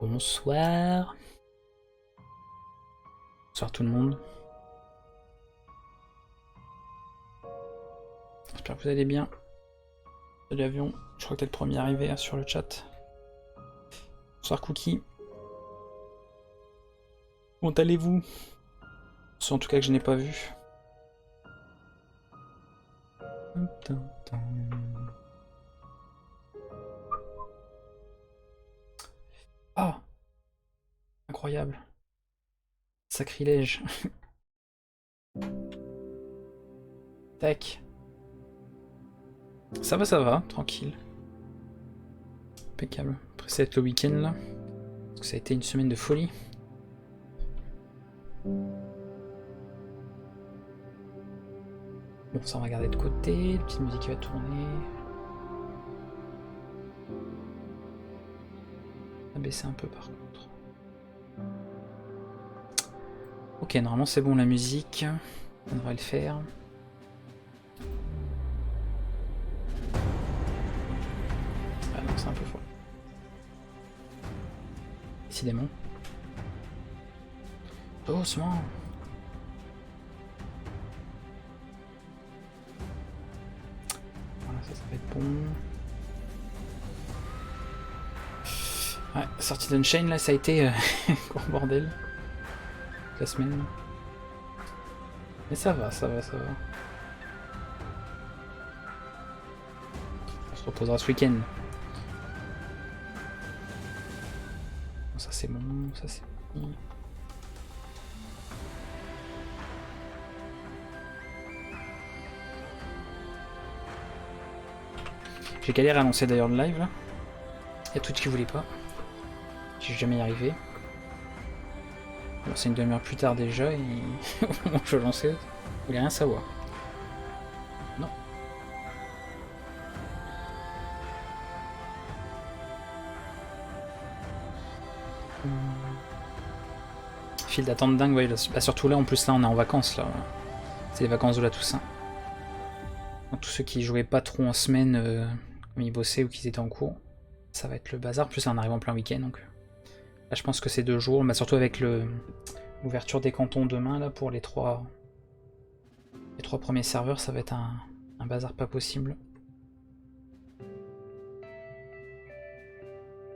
Bonsoir. Bonsoir tout le monde. J'espère que vous allez bien. Salut Avion, je crois que t'es le premier arrivé sur le chat. Bonsoir Cookie. Comment allez-vous? En tout cas que je n'ai pas vu. Ah, incroyable. Sacrilège. Tac. Ça va, tranquille. Impeccable. Après ça va être le week-end là. Parce que ça a été une semaine de folie. Bon, ça on va garder de côté. La petite musique qui va tourner. On va baisser un peu par contre. Ok, normalement c'est bon la musique. On devrait le faire. Ah non, c'est un peu fort. Décidément. Doucement. Voilà, ça va être bon. Ouais, sortie d'Unchained là, ça a été gros bordel. La semaine. Mais ça va. On se reposera ce week-end. Bon, ça c'est bon, ça c'est bon. J'ai galéré à lancer d'ailleurs le live là. Il y a Twitch qui voulait pas. J'ai jamais y arrivé. Bon, c'est une demi-heure plus tard déjà et au moment où je lançais, il voulait rien savoir. Non. File d'attente dingue, ouais, bah, surtout là, en plus là on est en vacances là. C'est les vacances de la Toussaint. Donc, tous ceux qui jouaient pas trop en semaine, comme ils bossaient ou qu'ils étaient en cours, ça va être le bazar. Plus ça en arrive en plein week-end donc. Là je pense que c'est 2 jours, bah, surtout avec l'ouverture des cantons demain là pour les trois premiers serveurs, ça va être un bazar pas possible.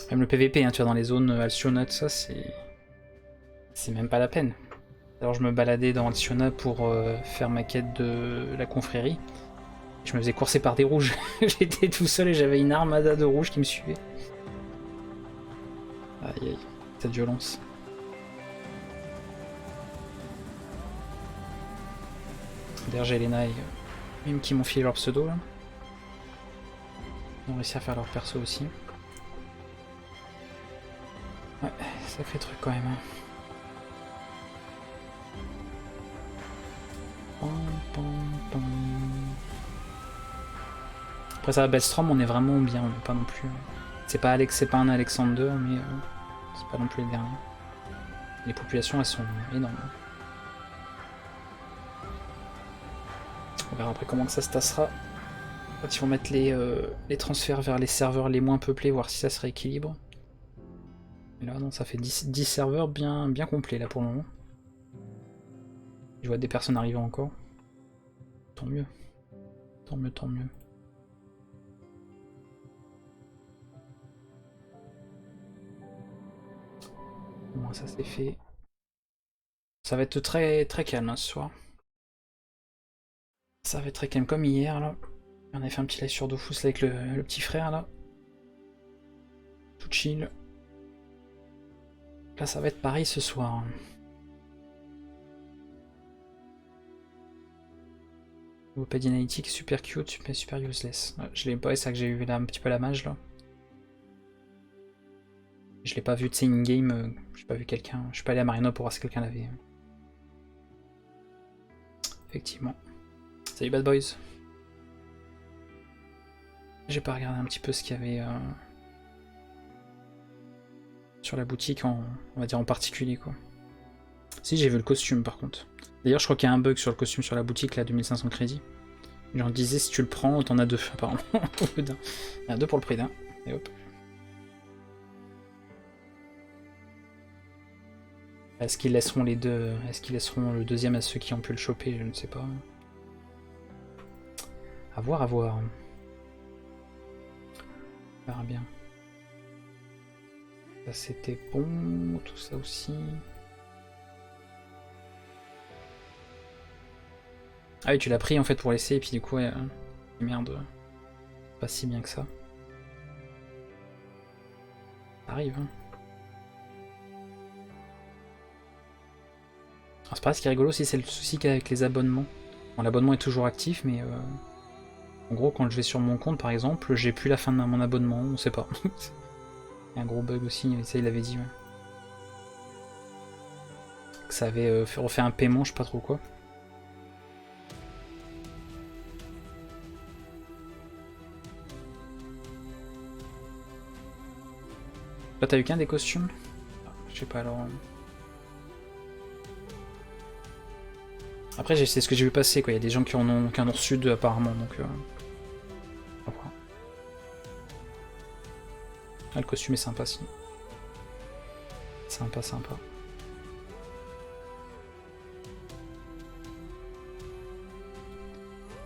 Même le PVP, hein, tu vois, dans les zones Alciona, ça c'est même pas la peine. Alors je me baladais dans Alciona pour faire ma quête de la confrérie. Je me faisais courser par des rouges. J'étais tout seul et j'avais une armada de rouges qui me suivait. Aïe aïe, cette violence. D'ailleurs j'ai Elena et Mime qui m'ont filé leur pseudo là. Ils ont réussi à faire leur perso aussi. Ouais, sacré truc quand même. Hein. Après ça, Bellstrom, on est vraiment bien, on n'est pas non plus. C'est pas un Alexander, mais c'est pas non plus les derniers. Les populations, elles sont énormes. On verra après comment que ça se tassera. Quand ils vont mettre les transferts vers les serveurs les moins peuplés, voir si ça se rééquilibre. Et là, non, ça fait 10 serveurs bien complets là pour le moment. Je vois des personnes arriver encore. Tant mieux. Tant mieux. Bon, ça c'est fait. Ça va être très calme hein, ce soir. Ça va être très calme comme hier là. On a fait un petit live sur Dofus avec le petit frère là. Tout chill. Là ça va être pareil ce soir. Le pad analytique super cute, mais super useless. Ouais, je l'ai pas, c'est ça que j'ai eu là un petit peu la mage là. Je l'ai pas vu de sais in-game, j'ai pas vu quelqu'un. Je suis pas allé à Marino pour voir si quelqu'un l'avait. Effectivement. Salut Bad Boys. J'ai pas regardé un petit peu ce qu'il y avait sur la boutique, on va dire en particulier quoi. Si j'ai vu le costume par contre. D'ailleurs je crois qu'il y a un bug sur le costume sur la boutique là, 2500 crédits. J'en disais si tu le prends, t'en as 2 apparemment. Il y en a 2 pour le prix d'un. Et hop. Est-ce qu'ils laisseront les deux? Est-ce qu'ils laisseront le deuxième à ceux qui ont pu le choper? Je ne sais pas. À voir, à voir. On verra bien. Ça c'était bon, tout ça aussi. Ah oui, tu l'as pris en fait pour laisser, et puis du coup, ouais, merde. Pas si bien que ça. Ça arrive, hein. Alors, c'est pareil, ce qui est rigolo aussi, c'est le souci qu'avec les abonnements. Bon, l'abonnement est toujours actif, mais en gros, quand je vais sur mon compte, par exemple, j'ai plus la fin de mon abonnement, on sait pas. Il y a un gros bug aussi, ça il avait dit, ouais. Que ça avait refait un paiement, je sais pas trop quoi. Là, t'as eu qu'un des costumes? Je sais pas alors. Après, c'est ce que j'ai vu passer, quoi. Il y a des gens qui en ont reçu deux apparemment, donc. Ah, le costume est sympa, si. Sympa, sympa.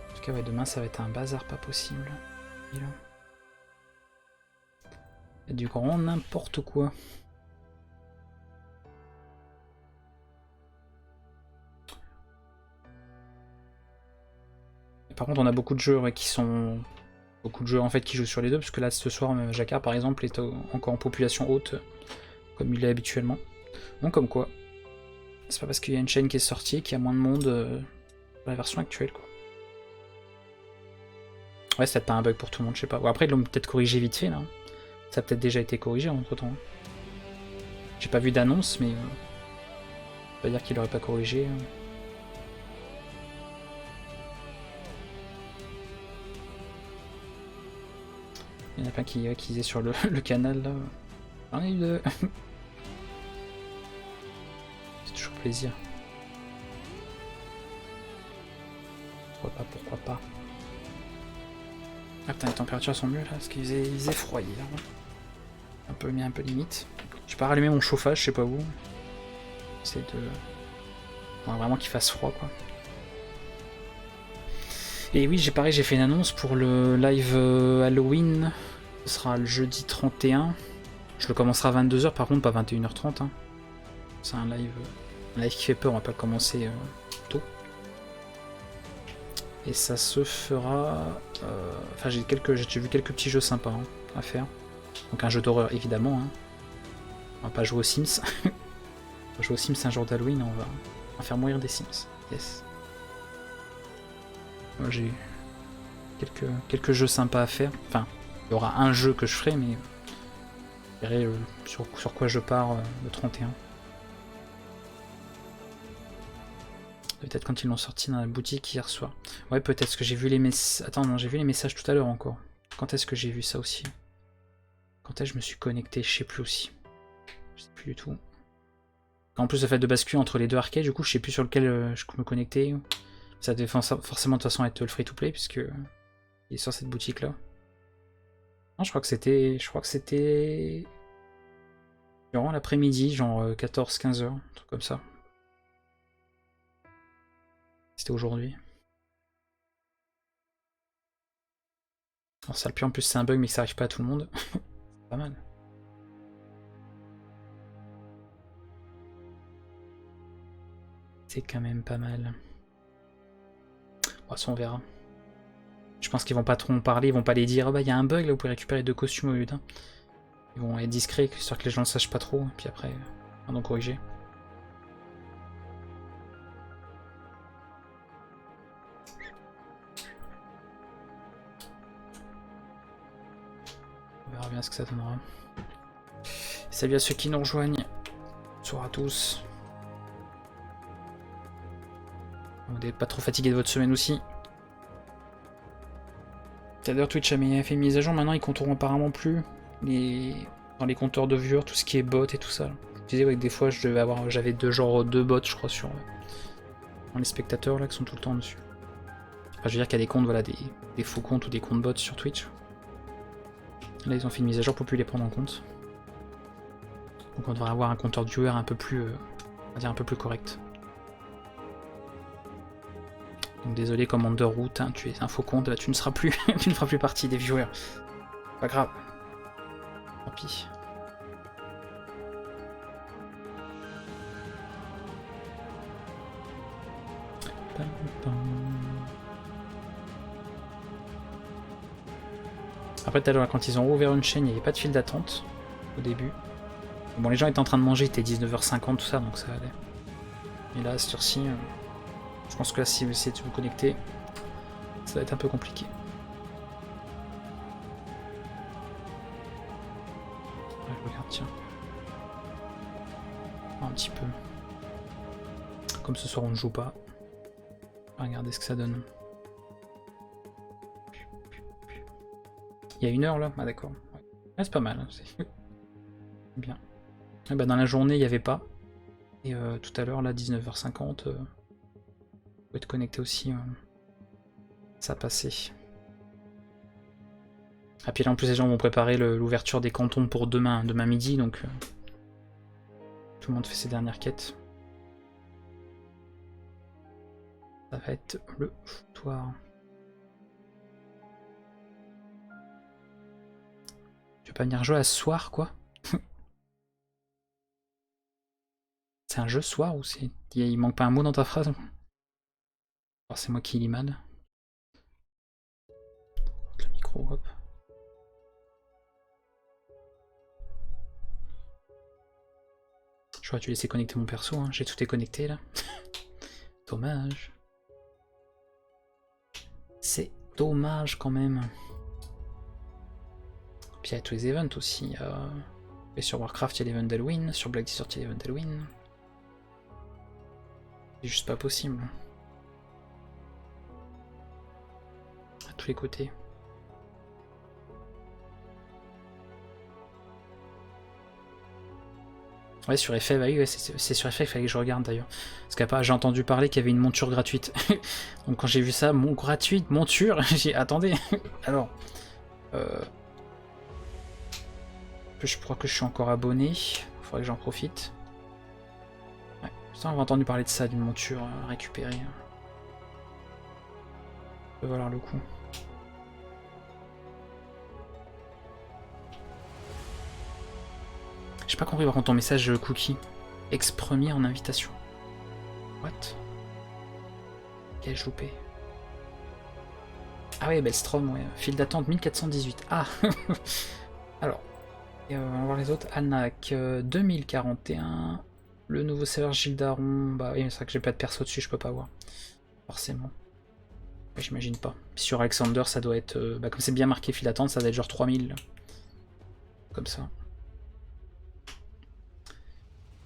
En tout cas, ouais, demain, ça va être un bazar pas possible. Il y a du grand n'importe quoi. Et par contre, on a beaucoup de jeux qui sont... Beaucoup de jeux en fait qui jouent sur les deux, parce que là, ce soir, Jacquard, par exemple, est encore en population haute, comme il est habituellement. Donc, comme quoi. C'est pas parce qu'il y a une chaîne qui est sortie qu'il y a moins de monde dans la version actuelle, quoi. Ouais, c'est peut-être pas un bug pour tout le monde, je sais pas. Bon, après, ils l'ont peut-être corrigé vite fait, là. Ça a peut-être déjà été corrigé entre-temps. J'ai pas vu d'annonce, mais... pas dire qu'il l'aurait pas corrigé. Il y en a plein qui disaient sur le canal, là. J'en ai eu deux. C'est toujours plaisir. Pourquoi pas, pourquoi pas. Ah putain, les températures sont mieux là, parce qu'il faisait froid hier. Un peu limite. J'ai pas rallumé mon chauffage, je sais pas où. C'est de... Faudrait vraiment qu'il fasse froid, quoi. Et oui, j'ai fait une annonce pour le live Halloween. Ce sera le jeudi 31. Je le commencerai à 22h, par contre, pas 21h30. Hein. C'est un live qui fait peur, on va pas le commencer tôt. Et ça se fera... Enfin, j'ai vu quelques petits jeux sympas à faire. Donc un jeu d'horreur, évidemment. Hein. On va pas jouer aux Sims. On va jouer aux Sims un jour d'Halloween, on va faire mourir des Sims. Yes. Moi j'ai quelques jeux sympas à faire. Enfin, il y aura un jeu que je ferai, mais je verrai sur quoi je pars le 31. Peut-être quand ils l'ont sorti dans la boutique hier soir. Ouais, peut-être que j'ai vu les messages. Attends, non, j'ai vu les messages tout à l'heure encore. Quand est-ce que j'ai vu ça aussi? Quand est-ce que je me suis connecté? Je sais plus aussi. Je sais plus du tout. En plus, le fait de basculer entre les deux arcades, du coup, je sais plus sur lequel je me connecter. Ça devait forcément de toute façon être le free-to-play, puisque il est sur cette boutique-là. Non, je crois que c'était durant l'après-midi, genre 14-15h, un truc comme ça. C'était aujourd'hui. Alors ça, le pire en plus c'est un bug mais que ça arrive pas à tout le monde. C'est pas mal. C'est quand même pas mal. Bon, ça on verra. Je pense qu'ils vont pas trop en parler, ils vont pas les dire ah bah il y a un bug là, vous pouvez récupérer 2 costumes au lieu d'un. Ils vont être discrets, histoire que les gens ne sachent pas trop, et puis après, on va corriger. On verra bien ce que ça donnera. Salut à ceux qui nous rejoignent. Bonsoir à tous. Vous n'êtes pas trop fatigué de votre semaine aussi. D'ailleurs Twitch a fait une mise à jour, maintenant ils compteront apparemment plus dans les compteurs de viewers, tout ce qui est bots et tout ça. Je disais ouais, que des fois j'avais deux bots je crois sur dans les spectateurs là qui sont tout le temps dessus. Enfin, je veux dire qu'il y a des comptes, voilà, des faux comptes ou des comptes bots sur Twitch. Là ils ont fait une mise à jour pour plus les prendre en compte. Donc on devrait avoir un compteur de viewers un peu plus va dire un peu plus correct. Donc désolé Commander Route, hein, tu es un faux compte, tu ne seras plus, tu ne feras plus partie des viewers. Pas grave. Tant pis. Après tout à l'heure quand ils ont ouvert une chaîne, il n'y avait pas de file d'attente au début. Bon les gens étaient en train de manger, il était 19h50 tout ça donc ça allait. Et là cette heure-ci, je pense que là si vous essayez de vous connecter, ça va être un peu compliqué. Ouais, je regarde tiens. Un petit peu. Comme ce soir on ne joue pas. Regardez ce que ça donne. Il y a 1 heure là? Ah d'accord. Ouais, c'est pas mal. Hein, c'est bien. Et bah, dans la journée il n'y avait pas. Et tout à l'heure là 19h50. Vous pouvez être connecté aussi. Ça passait. Ah puis là en plus les gens vont préparer l'ouverture des cantons pour demain midi donc tout le monde fait ses dernières quêtes. Ça va être le foutoir. Tu veux pas venir jouer à ce soir quoi? C'est un jeu soir ou c'est... Il manque pas un mot dans ta phrase? Oh, c'est moi qui lis mal. Le micro, hop. J'aurais dû laisser connecter mon perso, hein. J'ai tout est connecté là. Dommage. C'est dommage quand même. Puis il y a tous les events aussi. Et sur Warcraft il y a l'event d'Halloween, sur Black Desert il y a l'event d'Halloween. C'est juste pas possible. À tous les côtés. Ouais, sur FF, oui, ouais, c'est sur FF qu'il fallait que je regarde d'ailleurs. Parce qu'après, j'ai entendu parler qu'il y avait une monture gratuite. Donc quand j'ai vu ça, gratuite, monture, j'ai attendez. Alors, je crois que je suis encore abonné. Faudrait que j'en profite. Ouais, ça, on a entendu parler de ça, d'une monture récupérée. Ça peut valoir le coup. J'ai pas compris par contre ton message cookie. Ex-premier en invitation. What? Qu'ai-je loupé? Ah ouais, Bellstrom, ouais. File d'attente 1418. Ah. Alors. Et on va voir les autres. Alnak 2041. Le nouveau serveur Gildaron. Bah oui, c'est vrai que j'ai pas de perso dessus, je peux pas voir. Forcément. J'imagine pas. Puis sur Alexander, ça doit être. Bah, comme c'est bien marqué file d'attente, ça doit être genre 3000. Comme ça.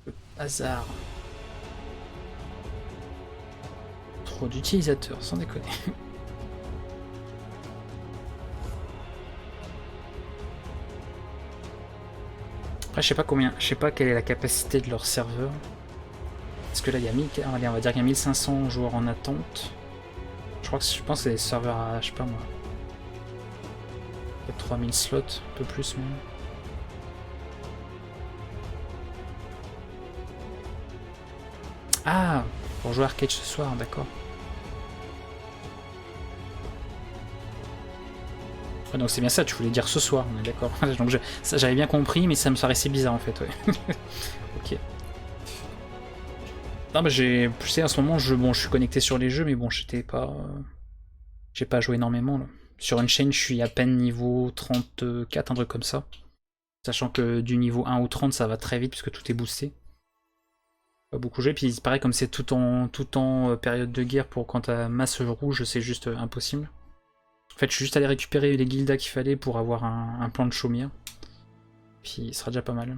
Le hasard. Trop d'utilisateurs, sans déconner. Après, je sais pas combien, je sais pas quelle est la capacité de leur serveur. Parce que là, il y a 1000, on va dire qu'il y a 1500 joueurs en attente. Je pense que c'est des serveurs à, je sais pas moi, peut-être 3000 slots, un peu plus même. Ah, pour jouer Arcade ce soir, d'accord. Ouais, donc c'est bien ça, tu voulais dire ce soir, on est d'accord. Donc j'avais bien compris, mais ça me paraissait bizarre en fait, ouais. Ok. Non, bah j'ai. Tu sais, en ce moment, je suis connecté sur les jeux, mais bon, j'étais pas. J'ai pas joué énormément là. Sur une chaîne, je suis à peine niveau 34, un truc comme ça. Sachant que du niveau 1 ou 30, ça va très vite puisque tout est boosté. Pas beaucoup joué, puis pareil, comme c'est tout en période de guerre pour quand t'as masse rouge, c'est juste impossible. En fait, je suis juste allé récupérer les guildas qu'il fallait pour avoir un plan de Chaumire. Puis il sera déjà pas mal.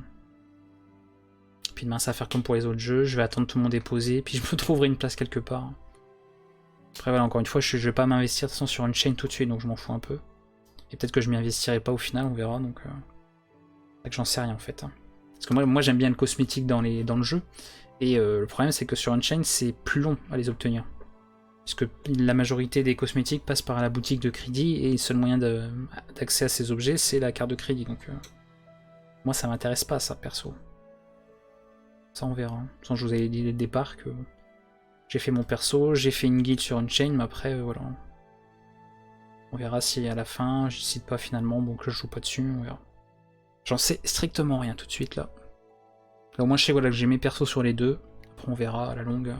Puis demain, ça va faire comme pour les autres jeux. Je vais attendre tout le monde est posé, puis je me trouverai une place quelque part. Après, voilà, encore une fois, je vais pas m'investir de toute façon sur une chaîne tout de suite, donc je m'en fous un peu. Et peut-être que je m'y investirai pas au final, on verra. Donc, c'est que j'en sais rien en fait. Parce que moi j'aime bien le cosmétique dans le jeu. Et le problème, c'est que sur une chaîne, c'est plus long à les obtenir. Puisque la majorité des cosmétiques passent par la boutique de crédit et le seul moyen d'accès à ces objets, c'est la carte de crédit. Donc, moi, ça m'intéresse pas, ça, perso. Ça on verra. Sans je vous avais dit dès le départ que j'ai fait mon perso, j'ai fait une guilde sur Unchained, mais après voilà. On verra si à la fin je décide pas finalement, bon que je joue pas dessus, on verra. J'en sais strictement rien tout de suite là. Là au moins je sais voilà, que j'ai mes persos sur les deux, après on verra à la longue.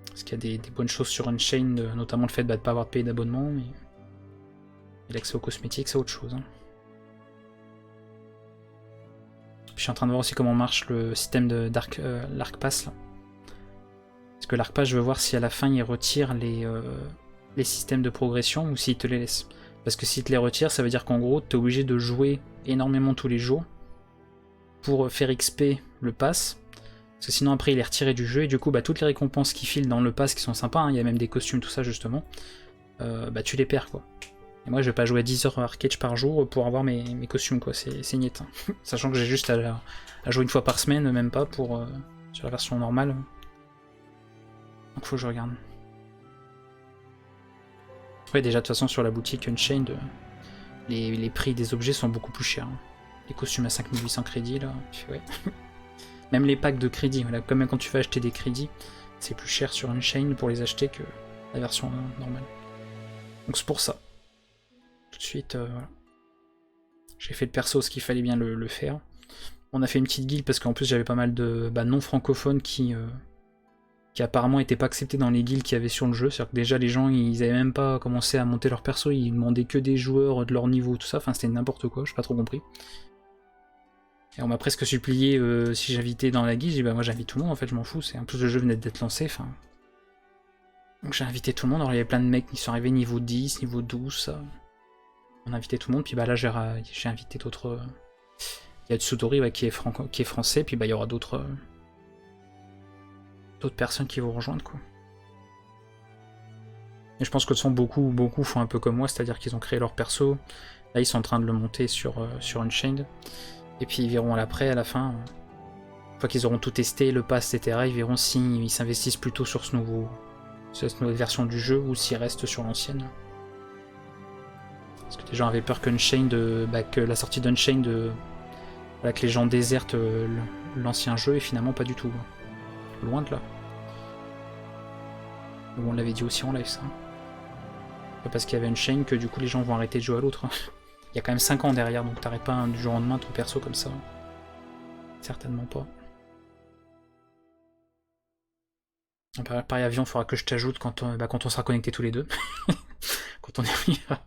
Parce qu'il y a des bonnes choses sur Unchained, notamment le fait de ne pas avoir de payer d'abonnement, mais l'accès aux cosmétiques c'est autre chose. Hein. Je suis en train de voir aussi comment marche le système de l'Arc Pass là. Parce que l'Arc Pass, je veux voir si à la fin il retire les systèmes de progression ou s'il te les laisse. Parce que s'il te les retire, ça veut dire qu'en gros, tu es obligé de jouer énormément tous les jours pour faire XP le pass. Parce que sinon après il est retiré du jeu et du coup bah, toutes les récompenses qui filent dans le pass qui sont sympas, hein, il y a même des costumes, tout ça justement, bah tu les perds quoi. Et moi je vais pas jouer à 10 heures arcade par jour pour avoir mes costumes quoi, c'est niet. Hein. Sachant que j'ai juste à jouer une fois par semaine, même pas pour sur la version normale. Donc faut que je regarde. Ouais déjà de toute façon sur la boutique Unchained, les prix des objets sont beaucoup plus chers. Hein. Les costumes à 5800 crédits là, ouais. Même les packs de crédits, voilà, comme quand tu vas acheter des crédits, c'est plus cher sur Unchained pour les acheter que la version normale. Donc c'est pour ça. Tout de suite, voilà. J'ai fait le perso ce qu'il fallait bien le faire. On a fait une petite guilde parce qu'en plus j'avais pas mal de non-francophones qui apparemment n'étaient pas acceptés dans les guildes qu'il y avait sur le jeu. C'est-à-dire que déjà les gens ils avaient même pas commencé à monter leur perso, ils demandaient que des joueurs de leur niveau, tout ça, enfin c'était n'importe quoi, j'ai pas trop compris. Et on m'a presque supplié si j'invitais dans la guilde, j'ai dit bah moi j'invite tout le monde en fait, je m'en fous, c'est en plus le jeu venait d'être lancé, enfin. Donc j'ai invité tout le monde, alors il y avait plein de mecs qui sont arrivés niveau 10, niveau 12, ça. On a invité tout le monde, puis bah là j'ai invité d'autres. Il y a Tsudori ouais, qui est français, puis bah il y aura d'autres personnes qui vont rejoindre quoi. Et je pense que de toute façon beaucoup font un peu comme moi, c'est-à-dire qu'ils ont créé leur perso, là ils sont en train de le monter sur Unchained. Et puis ils verront après, à la fin, une fois qu'ils auront tout testé, le pass, etc., ils verront s'ils s'investissent plutôt sur cette nouvelle version du jeu ou s'ils restent sur l'ancienne. Parce que les gens avaient peur que la sortie d'Unchained, voilà, que les gens désertent l'ancien jeu, et finalement pas du tout. Loin de là. On l'avait dit aussi en live ça. Pas parce qu'il y avait Unchained que du coup les gens vont arrêter de jouer à l'autre. Il y a quand même 5 ans derrière, donc t'arrêtes pas du jour au lendemain ton perso comme ça. Certainement pas. Pareil avion, il faudra que je t'ajoute quand on sera connectés tous les deux. Quand on y arrivera.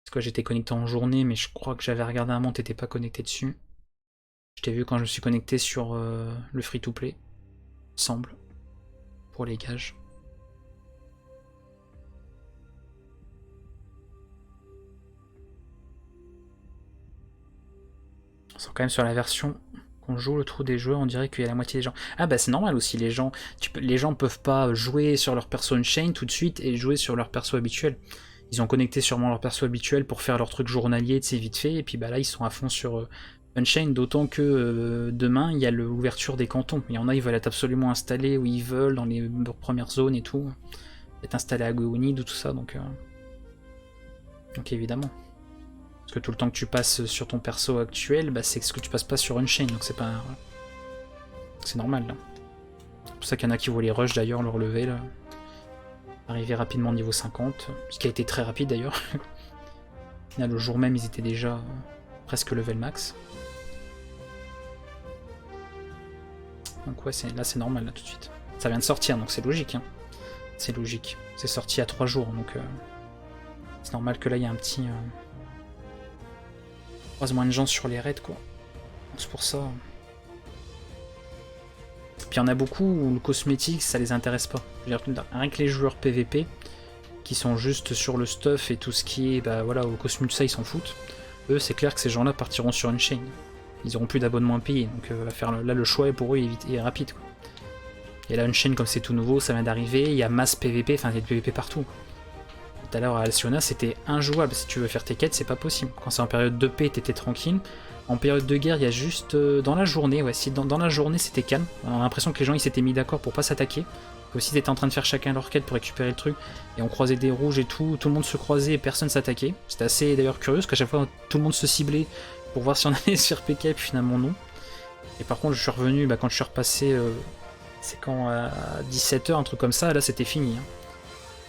Parce que j'étais connecté en journée, mais je crois que j'avais regardé un moment, t'étais pas connecté dessus. Je t'ai vu quand je me suis connecté sur le free-to-play. Semble. Pour les gages. On sent quand même sur la version qu'on joue le trou des joueurs, on dirait qu'il y a la moitié des gens. Ah bah c'est normal aussi, les gens peuvent pas jouer sur leur perso Unchained tout de suite et jouer sur leur perso habituel. Ils ont connecté sûrement leur perso habituel pour faire leur truc journalier, c'est vite fait, et puis bah là ils sont à fond sur Unchained, d'autant que demain il y a l'ouverture des cantons. Il y en a, ils veulent être absolument installés où ils veulent, dans les premières zones et tout. Être installés à Goonid ou tout ça, donc évidemment. Parce que tout le temps que tu passes sur ton perso actuel, bah, c'est ce que tu passes pas sur Unchained, donc c'est pas... C'est normal, là. C'est pour ça qu'il y en a qui voulaient rush, d'ailleurs, le relever, là. Arriver rapidement au niveau 50, ce qui a été très rapide, d'ailleurs. Là, le jour même, ils étaient déjà presque level max. Donc ouais, là, c'est normal, là, tout de suite. Ça vient de sortir, donc c'est logique, hein. C'est logique. C'est sorti à 3 jours, donc... c'est normal que là, il y a un petit... croise moins de gens sur les raids quoi. C'est pour ça. Puis il y en a beaucoup où le cosmétique ça les intéresse pas. Rien que les joueurs PVP qui sont juste sur le stuff et tout ce qui est bah voilà au costume de ça ils s'en foutent. Eux c'est clair que ces gens-là partiront sur une chaîne. Ils auront plus d'abonnements à payer donc là le choix pour eux est rapide quoi. Et là une chaîne comme c'est tout nouveau ça vient d'arriver, il y a masse PVP, enfin il y a du PVP partout. Tout à l'heure à Alcyona c'était injouable, si tu veux faire tes quêtes c'est pas possible. Quand c'est en période de paix t'étais tranquille, en période de guerre il y a juste dans la journée, ouais si dans la journée c'était calme, on a l'impression que les gens ils s'étaient mis d'accord pour pas s'attaquer, que si t'étais en train de faire chacun leur quête pour récupérer le truc, et on croisait des rouges et tout le monde se croisait et personne s'attaquait, c'était assez d'ailleurs curieux parce qu'à chaque fois tout le monde se ciblait pour voir si on allait se faire PK et puis finalement non. Et par contre, je suis revenu, bah, quand je suis repassé, c'est quand à 17 h, un truc comme ça, là c'était fini. Hein.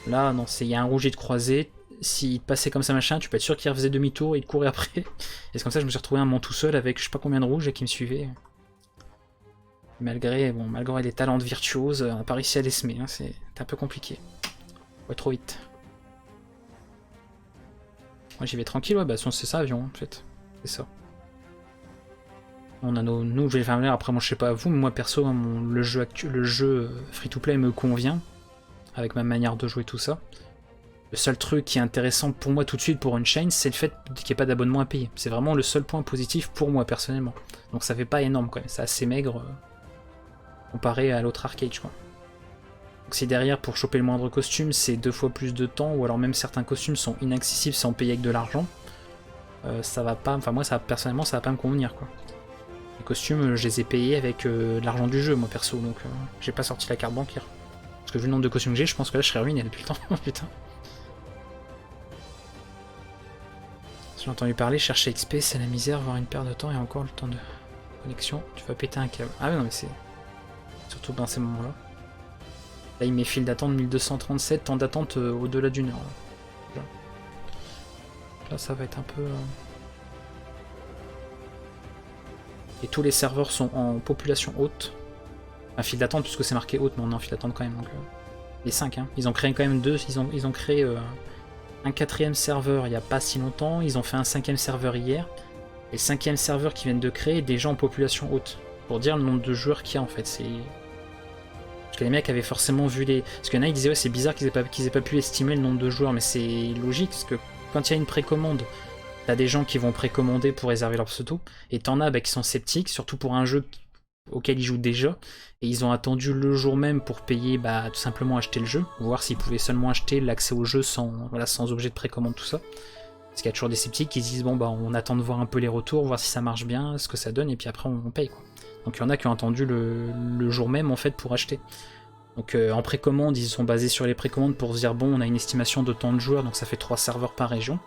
Là, non, il y a un rouge, il te croisait. S'il te passait comme ça, machin, tu peux être sûr qu'il refaisait demi-tour, il te courait après. Et c'est comme ça que je me suis retrouvé un moment tout seul avec je sais pas combien de rouges et qui me suivaient. Malgré les talents de virtuose, on n'a pas réussi à les semer, hein, c'est un peu compliqué. Ouais, trop vite. Moi j'y vais tranquille, ouais, bah c'est ça avion en fait. C'est ça. On a nous, je vais faire après moi je sais pas vous, mais moi perso, le jeu free-to-play me convient, avec ma manière de jouer tout ça. Le seul truc qui est intéressant pour moi tout de suite pour Unchained, c'est le fait qu'il n'y ait pas d'abonnement à payer. C'est vraiment le seul point positif pour moi personnellement. Donc ça fait pas énorme quand même, c'est assez maigre comparé à l'autre arcade, je crois. Donc si derrière, pour choper le moindre costume, c'est 2 fois plus de temps, ou alors même certains costumes sont inaccessibles sans payer avec de l'argent, ça va pas, enfin moi personnellement ça va pas me convenir quoi. Les costumes, je les ai payés avec de l'argent du jeu moi perso, donc j'ai pas sorti la carte bancaire. Parce que vu le nombre de costumes que j'ai, je pense que là je serais ruiné depuis le temps, putain. J'ai entendu parler, chercher XP c'est la misère, voir une perte de temps et encore le temps de connexion, tu vas péter un câble. Ah ouais non mais c'est... Surtout dans ces moments-là. Là, il met file d'attente 1237, temps d'attente au-delà d'une heure. Là, ça va être un peu... Et tous les serveurs sont en population haute. Enfin, file d'attente, puisque c'est marqué haute, mais on est en file d'attente quand même. Donc, les 5, hein. Ils ont créé quand même 2. Ils ont créé un 4ème serveur il n'y a pas si longtemps. Ils ont fait un 5ème serveur hier. Et le 5ème serveur qu'ils viennent de créer, des gens en population haute. Pour dire le nombre de joueurs qu'il y a en fait. C'est... Parce que les mecs avaient forcément vu les... Parce qu'il y en a qui disaient ouais c'est bizarre qu'ils aient pas pu estimer le nombre de joueurs, mais c'est logique, parce que quand il y a une précommande, t'as des gens qui vont précommander pour réserver leur pseudo, et t'en as qui sont sceptiques, surtout pour un jeu auquel ils jouent déjà, et ils ont attendu le jour même pour payer, tout simplement acheter le jeu, voir s'ils pouvaient seulement acheter l'accès au jeu sans objet de précommande, tout ça. Parce qu'il y a toujours des sceptiques qui se disent bon on attend de voir un peu les retours, voir si ça marche bien, ce que ça donne, et puis après on paye quoi. Donc il y en a qui ont attendu le jour même en fait pour acheter. Donc en précommande, ils sont basés sur les précommandes pour se dire bon on a une estimation de temps de joueurs, donc ça fait 3 serveurs par région.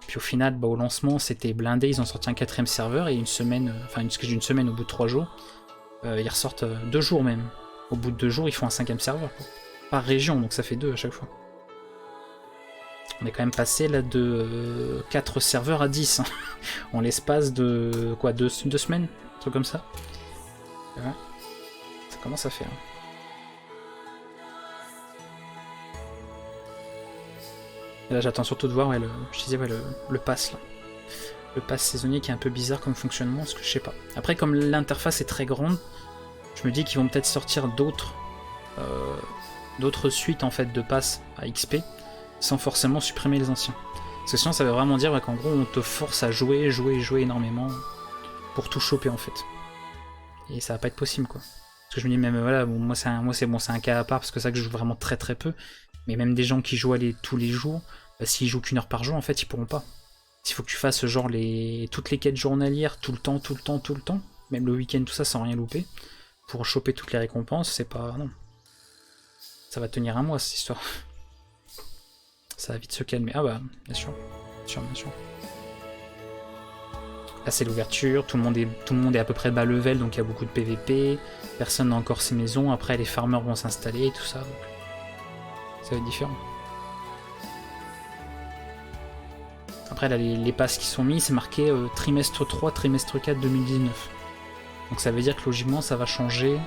Puis au final, au lancement c'était blindé, ils ont sorti un 4ème serveur et une semaine au bout de 3 jours, ils ressortent 2 jours même. Au bout de 2 jours ils font un 5ème serveur quoi. Par région, donc ça fait 2 à chaque fois. On est quand même passé là de 4 serveurs à 10 hein, en l'espace de quoi 2 semaines, un truc comme ça. Ouais. Ça commence à faire. Et là j'attends surtout de voir le pass là. Le pass saisonnier qui est un peu bizarre comme fonctionnement, parce que je sais pas. Après comme l'interface est très grande, je me dis qu'ils vont peut-être sortir d'autres suites en fait de pass à XP sans forcément supprimer les anciens. Parce que sinon ça veut vraiment dire qu'en gros on te force à jouer énormément pour tout choper en fait. Et ça va pas être possible quoi. Parce que je me dis même voilà, bon, moi c'est un cas à part parce que c'est ça que je joue vraiment très peu. Mais même des gens qui jouent tous les jours, s'ils jouent qu'1 heure par jour en fait ils pourront pas. S'il faut que tu fasses genre toutes les quêtes journalières tout le temps, même le week-end tout ça sans rien louper, pour choper toutes les récompenses, c'est pas... non. Ça va tenir un mois cette histoire. Ça va vite se calmer. Ah bah, bien sûr. Bien sûr. Là c'est l'ouverture, tout le monde est à peu près bas level, donc il y a beaucoup de PVP, personne n'a encore ses maisons, après les farmers vont s'installer et tout ça. Donc ça va être différent. Après là les passes qui sont mis, c'est marqué trimestre 3, trimestre 4 2019. Donc ça veut dire que logiquement ça va changer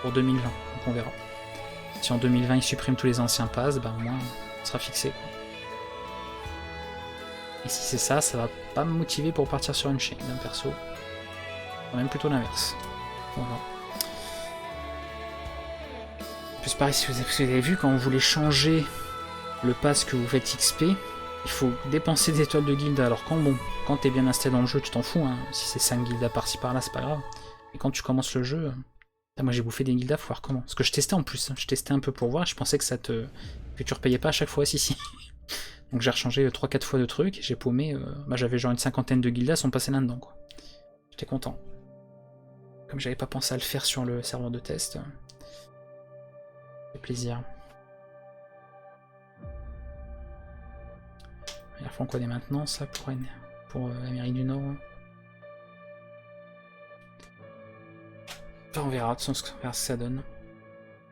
pour 2020, donc on verra. Si en 2020 ils suppriment tous les anciens passes, au moins ça sera fixé quoi. Et si c'est ça, ça va pas me motiver pour partir sur une chaîne d'un perso. Même plutôt l'inverse. Voilà. Plus pareil, si vous avez vu, quand vous voulez changer le pass que vous faites XP, il faut dépenser des étoiles de guilda. Alors quand t'es bien installé dans le jeu, tu t'en fous, hein. Si c'est 5 guildas par-ci par-là, c'est pas grave. Et quand tu commences le jeu, moi j'ai bouffé des guildas, faut voir comment. Parce que je testais en plus, je testais un peu pour voir, je pensais que que tu repayais pas à chaque fois, si. Donc j'ai rechangé 3-4 fois de trucs, j'ai paumé, j'avais genre une 50aine de guildas sont passés là-dedans quoi. J'étais content. Comme j'avais pas pensé à le faire sur le serveur de test. Ça fait plaisir. Ils refont quoi des maintenances là pour l'Amérique du Nord. Enfin, on verra, de toute façon, on verra ce que ça donne.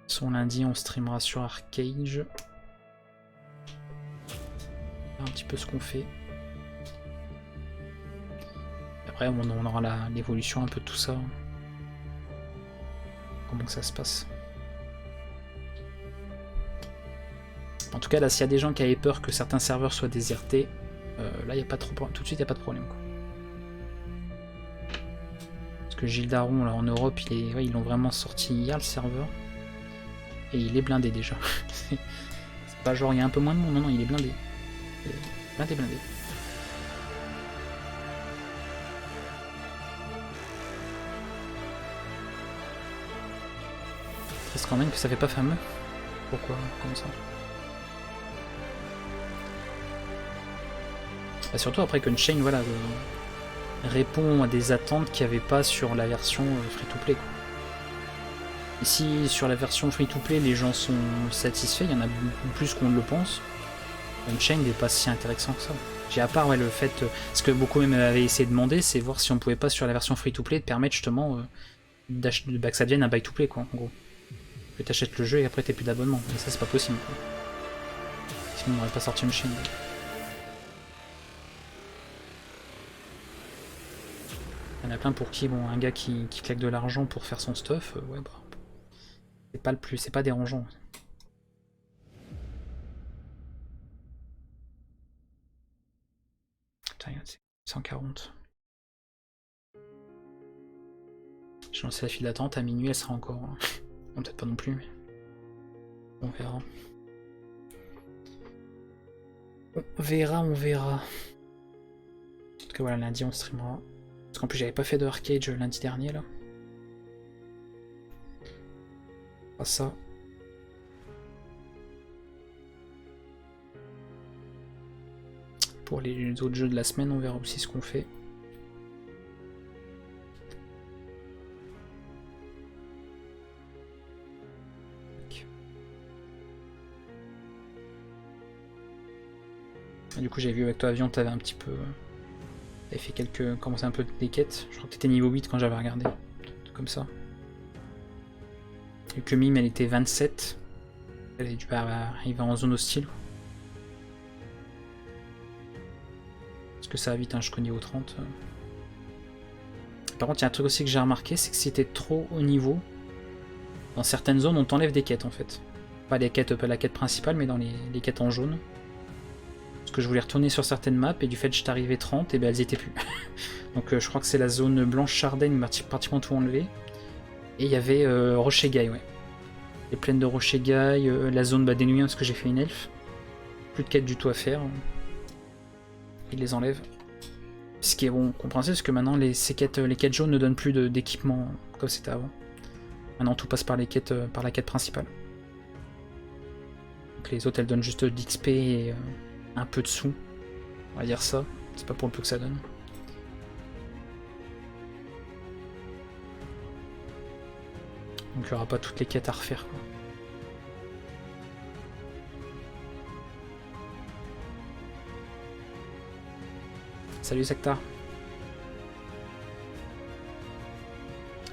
Son lundi, on streamera sur Arcade. Un petit peu ce qu'on fait. Après, on aura l'évolution un peu de tout ça. Comment ça se passe. En tout cas, là, s'il y a des gens qui avaient peur que certains serveurs soient désertés, là, y a pas trop, tout de suite, il n'y a pas de problème, quoi. Parce que Gilles Daron, là, en Europe, ils l'ont vraiment sorti hier, le serveur. Et il est blindé, déjà. C'est pas genre, il y a un peu moins de monde, non, il est blindé. Blindé. Triste quand même que ça fait pas fameux. Pourquoi? Comment ça? Bah surtout après qu'Unchained, voilà, répond à des attentes qu'il n'y avait pas sur la version free-to-play. Ici, sur la version free-to-play, les gens sont satisfaits, il y en a beaucoup plus qu'on ne le pense. Unchained n'est pas si intéressant que ça. J'ai à part le fait, ce que beaucoup même avaient essayé de demander, c'est voir si on pouvait pas sur la version free-to-play te permettre justement que ça devienne un buy-to-play, quoi, en gros. Que t'achètes le jeu et après t'es plus d'abonnement. Mais ça, c'est pas possible, quoi. Sinon, on n'aurait pas sorti Unchained. Il y en a plein pour qui, bon, un gars qui claque de l'argent pour faire son stuff, ouais, bah, c'est pas dérangeant. Putain, c'est 140. J'ai lancé la file d'attente, à minuit elle sera encore. Bon, peut-être pas non plus, mais on verra. On verra. En tout cas, voilà, lundi on streamera. Parce qu'en plus, j'avais pas fait de arcade lundi dernier là. Pas ça. Pour les autres jeux de la semaine, on verra aussi ce qu'on fait. Du coup, j'avais vu avec toi Avion, t'avais un petit peu. T'avais fait quelques. Commencé un peu des quêtes. Je crois que t'étais niveau 8 quand j'avais regardé. Tout comme ça. Et que Mime, elle était 27. Elle est dû arriver en zone hostile. Parce que ça va vite, hein, je connais au 30. Par contre, il y a un truc aussi que j'ai remarqué, c'est que si t'es trop haut niveau, dans certaines zones, on t'enlève des quêtes en fait. Pas les quêtes, pas la quête principale, mais dans les quêtes en jaune. Parce que je voulais retourner sur certaines maps, et du fait que j'étais arrivé 30, et ben elles étaient plus. Donc je crois que c'est la zone blanche Chardaigne, pratiquement tout enlevé. Et il y avait Rocher Gaille, ouais. Les plaines de Rocher Gaille, la zone des nuits, parce que j'ai fait une elfe. Plus de quêtes du tout à faire. Ils les enlèvent. Ce qui est bon, compréhensible, parce que maintenant les quêtes jaunes ne donnent plus d'équipement comme c'était avant. Maintenant tout passe par les quêtes, par la quête principale. Donc les autres elles donnent juste d'XP et un peu de sous. On va dire ça. C'est pas pour le peu que ça donne. Donc il n'y aura pas toutes les quêtes à refaire, quoi. Salut Secta.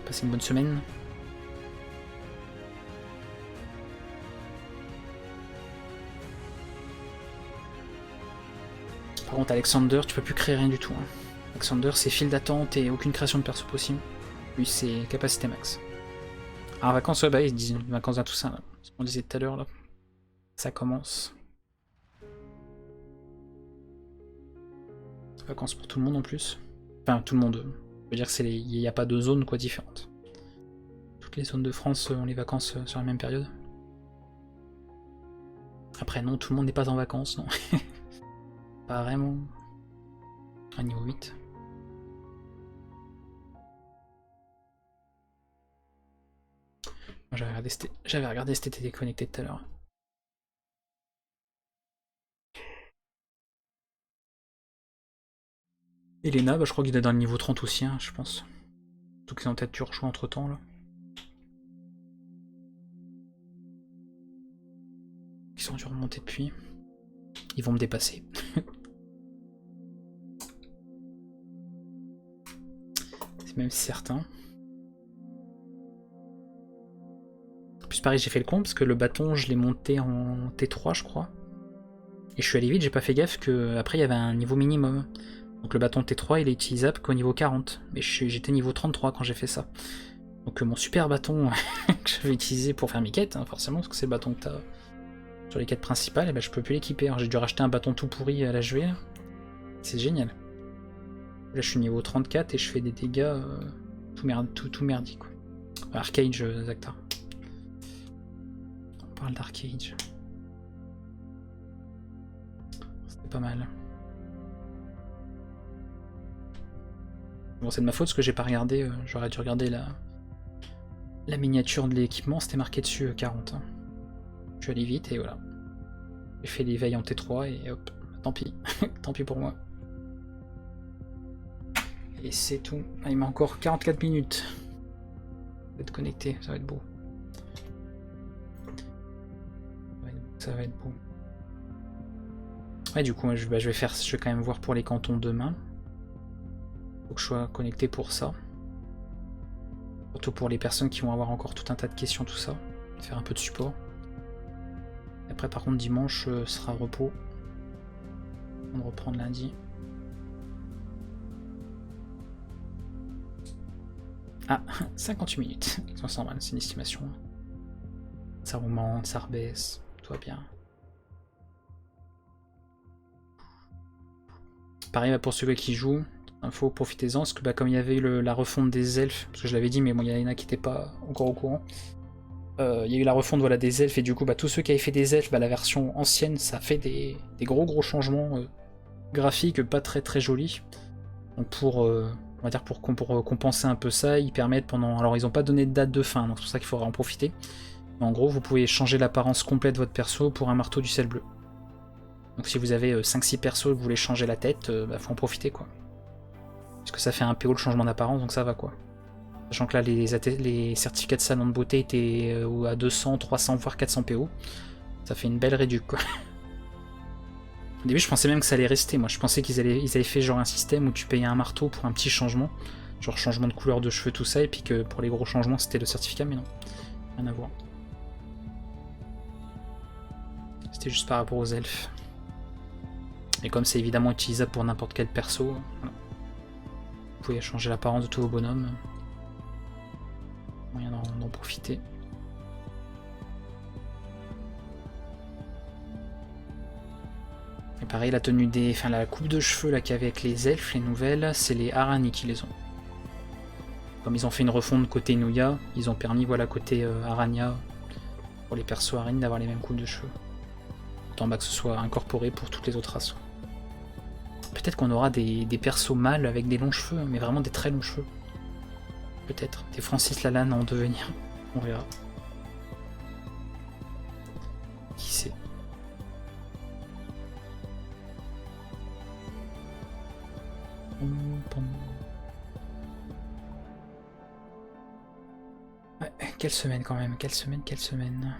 Passez une bonne semaine. Par contre Alexander, tu peux plus créer rien du tout. Hein. Alexander c'est file d'attente et aucune création de perso possible. Lui c'est capacité max. Alors vacances, ouais bah ils disent vacances à Toussaint là. Ce qu'on disait tout à l'heure là. Ça commence. Vacances pour tout le monde en plus. Enfin tout le monde. Je veux dire qu'il n'y a pas de zones quoi différentes. Toutes les zones de France ont les vacances sur la même période. Après non, tout le monde n'est pas en vacances, non. Pas vraiment. À niveau 8. J'avais regardé cet été déconnecté tout à l'heure. Elena, bah, je crois qu'il est dans le niveau 30 aussi, hein, je pense. Tout qu'ils ont peut-être dû rejouer entre temps là. Ils ont dû remonter depuis. Ils vont me dépasser. C'est même certain. plus pareil, j'ai fait le con parce que le bâton, je l'ai monté en T3, je crois. Et je suis allé vite, j'ai pas fait gaffe qu'après il y avait un niveau minimum. Donc le bâton T3 il est utilisable qu'au niveau 40. Mais j'étais niveau 33 quand j'ai fait ça. Donc mon super bâton que j'avais utilisé pour faire mes quêtes, hein, forcément, parce que c'est le bâton que t'as sur les quêtes principales, et ben je peux plus l'équiper. Alors j'ai dû racheter un bâton tout pourri à la jouer. C'est génial. Là je suis niveau 34 et je fais des dégâts tout merdique quoi. Arcage, Zacta. On parle d'Arcage. C'était pas mal. Bon, c'est de ma faute parce que j'ai pas regardé, j'aurais dû regarder la miniature de l'équipement, c'était marqué dessus 40. Hein. Je suis allé vite et voilà. J'ai fait l'éveil en T3 et hop, tant pis, tant pis pour moi. Et c'est tout. Ah, il m'a encore 44 minutes. Être connecté, ça va être beau. Ça va être beau. Ouais, du coup, je vais quand même voir pour les cantons demain. Faut que je sois connecté pour ça. Surtout pour les personnes qui vont avoir encore tout un tas de questions, tout ça. Faire un peu de support. Et après, par contre, dimanche sera repos. On va reprendre lundi. Ah, 58 minutes. C'est une estimation. Ça remonte, ça rebaisse. Tout va bien. Pareil pour ceux qui jouent. Info, profitez-en, parce que comme il y avait eu la refonte des elfes, parce que je l'avais dit, mais bon, il y en a qui n'étaient pas encore au courant. Il y a eu la refonte voilà, des elfes, et du coup, tous ceux qui avaient fait des elfes, la version ancienne, ça a fait des gros changements graphiques pas très jolis. Donc on va dire pour compenser un peu ça, ils permettent pendant... Alors ils n'ont pas donné de date de fin, donc c'est pour ça qu'il faudra en profiter. Mais en gros, vous pouvez changer l'apparence complète de votre perso pour un marteau du ciel bleu. Donc si vous avez 5-6 persos et que vous voulez changer la tête, faut en profiter quoi. Parce que ça fait un PO le changement d'apparence, donc ça va quoi. Sachant que là les certificats de salon de beauté étaient à 200, 300, voire 400 PO. Ça fait une belle réduc quoi. Au début je pensais même que ça allait rester, moi je pensais qu'ils avaient fait genre un système où tu payais un marteau pour un petit changement. Genre changement de couleur de cheveux, tout ça, et puis que pour les gros changements c'était le certificat, mais non. Rien à voir. C'était juste par rapport aux elfes. Et comme c'est évidemment utilisable pour n'importe quel perso, voilà. Vous pouvez changer l'apparence de tous vos bonhommes. Moyen d'en profiter. Et pareil, la tenue la coupe de cheveux là qu'il y avait avec les elfes, les nouvelles, c'est les Arani qui les ont. Comme ils ont fait une refonte côté Nuya, ils ont permis voilà côté Arania pour les persos Arani d'avoir les mêmes coupes de cheveux. Autant que ce soit incorporé pour toutes les autres races. Peut-être qu'on aura des persos mâles avec des longs cheveux, mais vraiment des très longs cheveux. Peut-être. Des Francis Lalanne en devenir. On verra. Qui sait. Ouais, quelle semaine quand même, quelle semaine.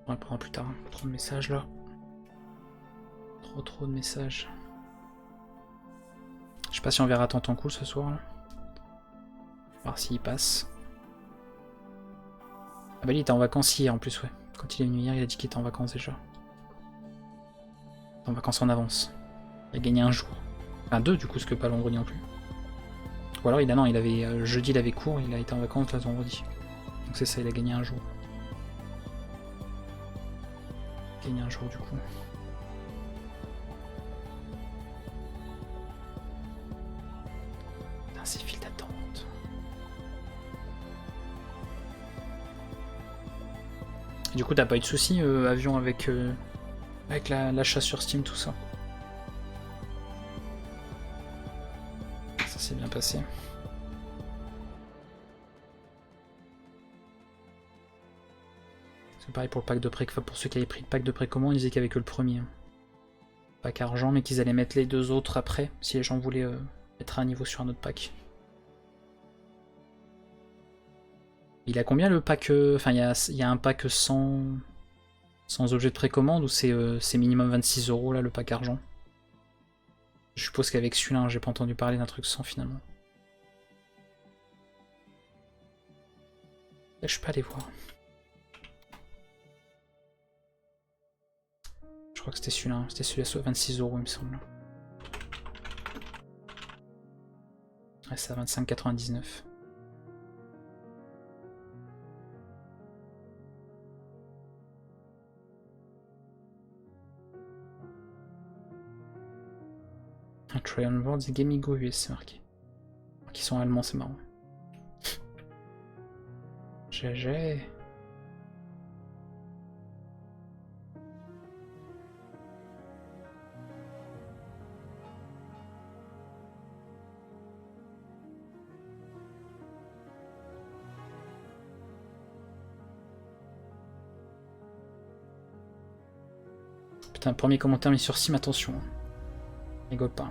On le prendra plus tard, trop de messages là. Trop de messages. Je sais pas si on verra Tonton Cool ce soir là. Voir s'il passe. Ah bah il était en vacances hier en plus, ouais. Quand il est venu hier, il a dit qu'il était en vacances déjà. En vacances en avance. Il a gagné un jour. Enfin 2 du coup, ce que pas vendredi non plus. Ou alors il avait jeudi il avait cours, il a été en vacances là vendredi. Donc c'est ça, il a gagné un jour. Gagné un jour du coup. Putain, ces files d'attente. Du coup t'as pas eu de soucis avion avec l'achat sur Steam, tout ça. Ça s'est bien passé. C'est pareil pour le pack de pré, pour ceux qui avaient pris le pack de précommande, ils disaient qu'il n'y avait que le premier. Pack argent, mais qu'ils allaient mettre les 2 autres après, si les gens voulaient mettre un niveau sur un autre pack. Il a combien le pack enfin, il y a un pack sans objet de précommande ou c'est minimum 26 € là, le pack argent? Je suppose qu'avec celui-là, j'ai pas entendu parler d'un truc sans finalement. Là, je peux pas aller voir. Je crois que c'était celui-là. C'était celui-là, soit 26 €, il me semble. Ouais, c'est à 25,99. Try on board, Gamigo US, c'est marqué. Qui sont allemands, c'est marrant. GG. Putain, premier commentaire mis sur Steam, attention. Rigole pas.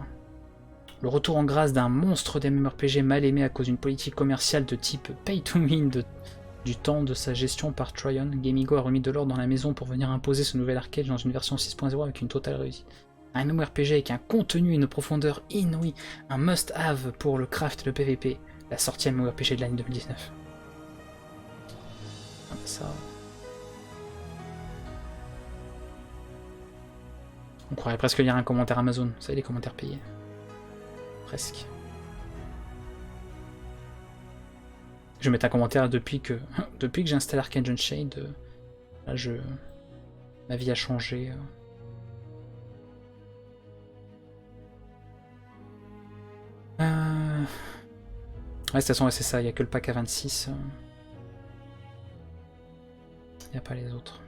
Le retour en grâce d'un monstre des MMORPG mal aimé à cause d'une politique commerciale de type pay to win du temps de sa gestion par Trion. Gamigo a remis de l'ordre dans la maison pour venir imposer ce nouvel arcade dans une version 6.0 avec une totale réussite. Un MMORPG avec un contenu et une profondeur inouïe, un must-have pour le craft et le PVP. La sortie MMORPG de l'année 2019. Ah bah ça... On croirait presque lire un commentaire Amazon, vous savez les commentaires payés. Presque. Je vais mettre un commentaire depuis que j'ai installé Arcane Shade, là ma vie a changé. Ouais, de toute façon, ouais, c'est ça, il n'y a que le pack à 26. Il n'y a pas les autres.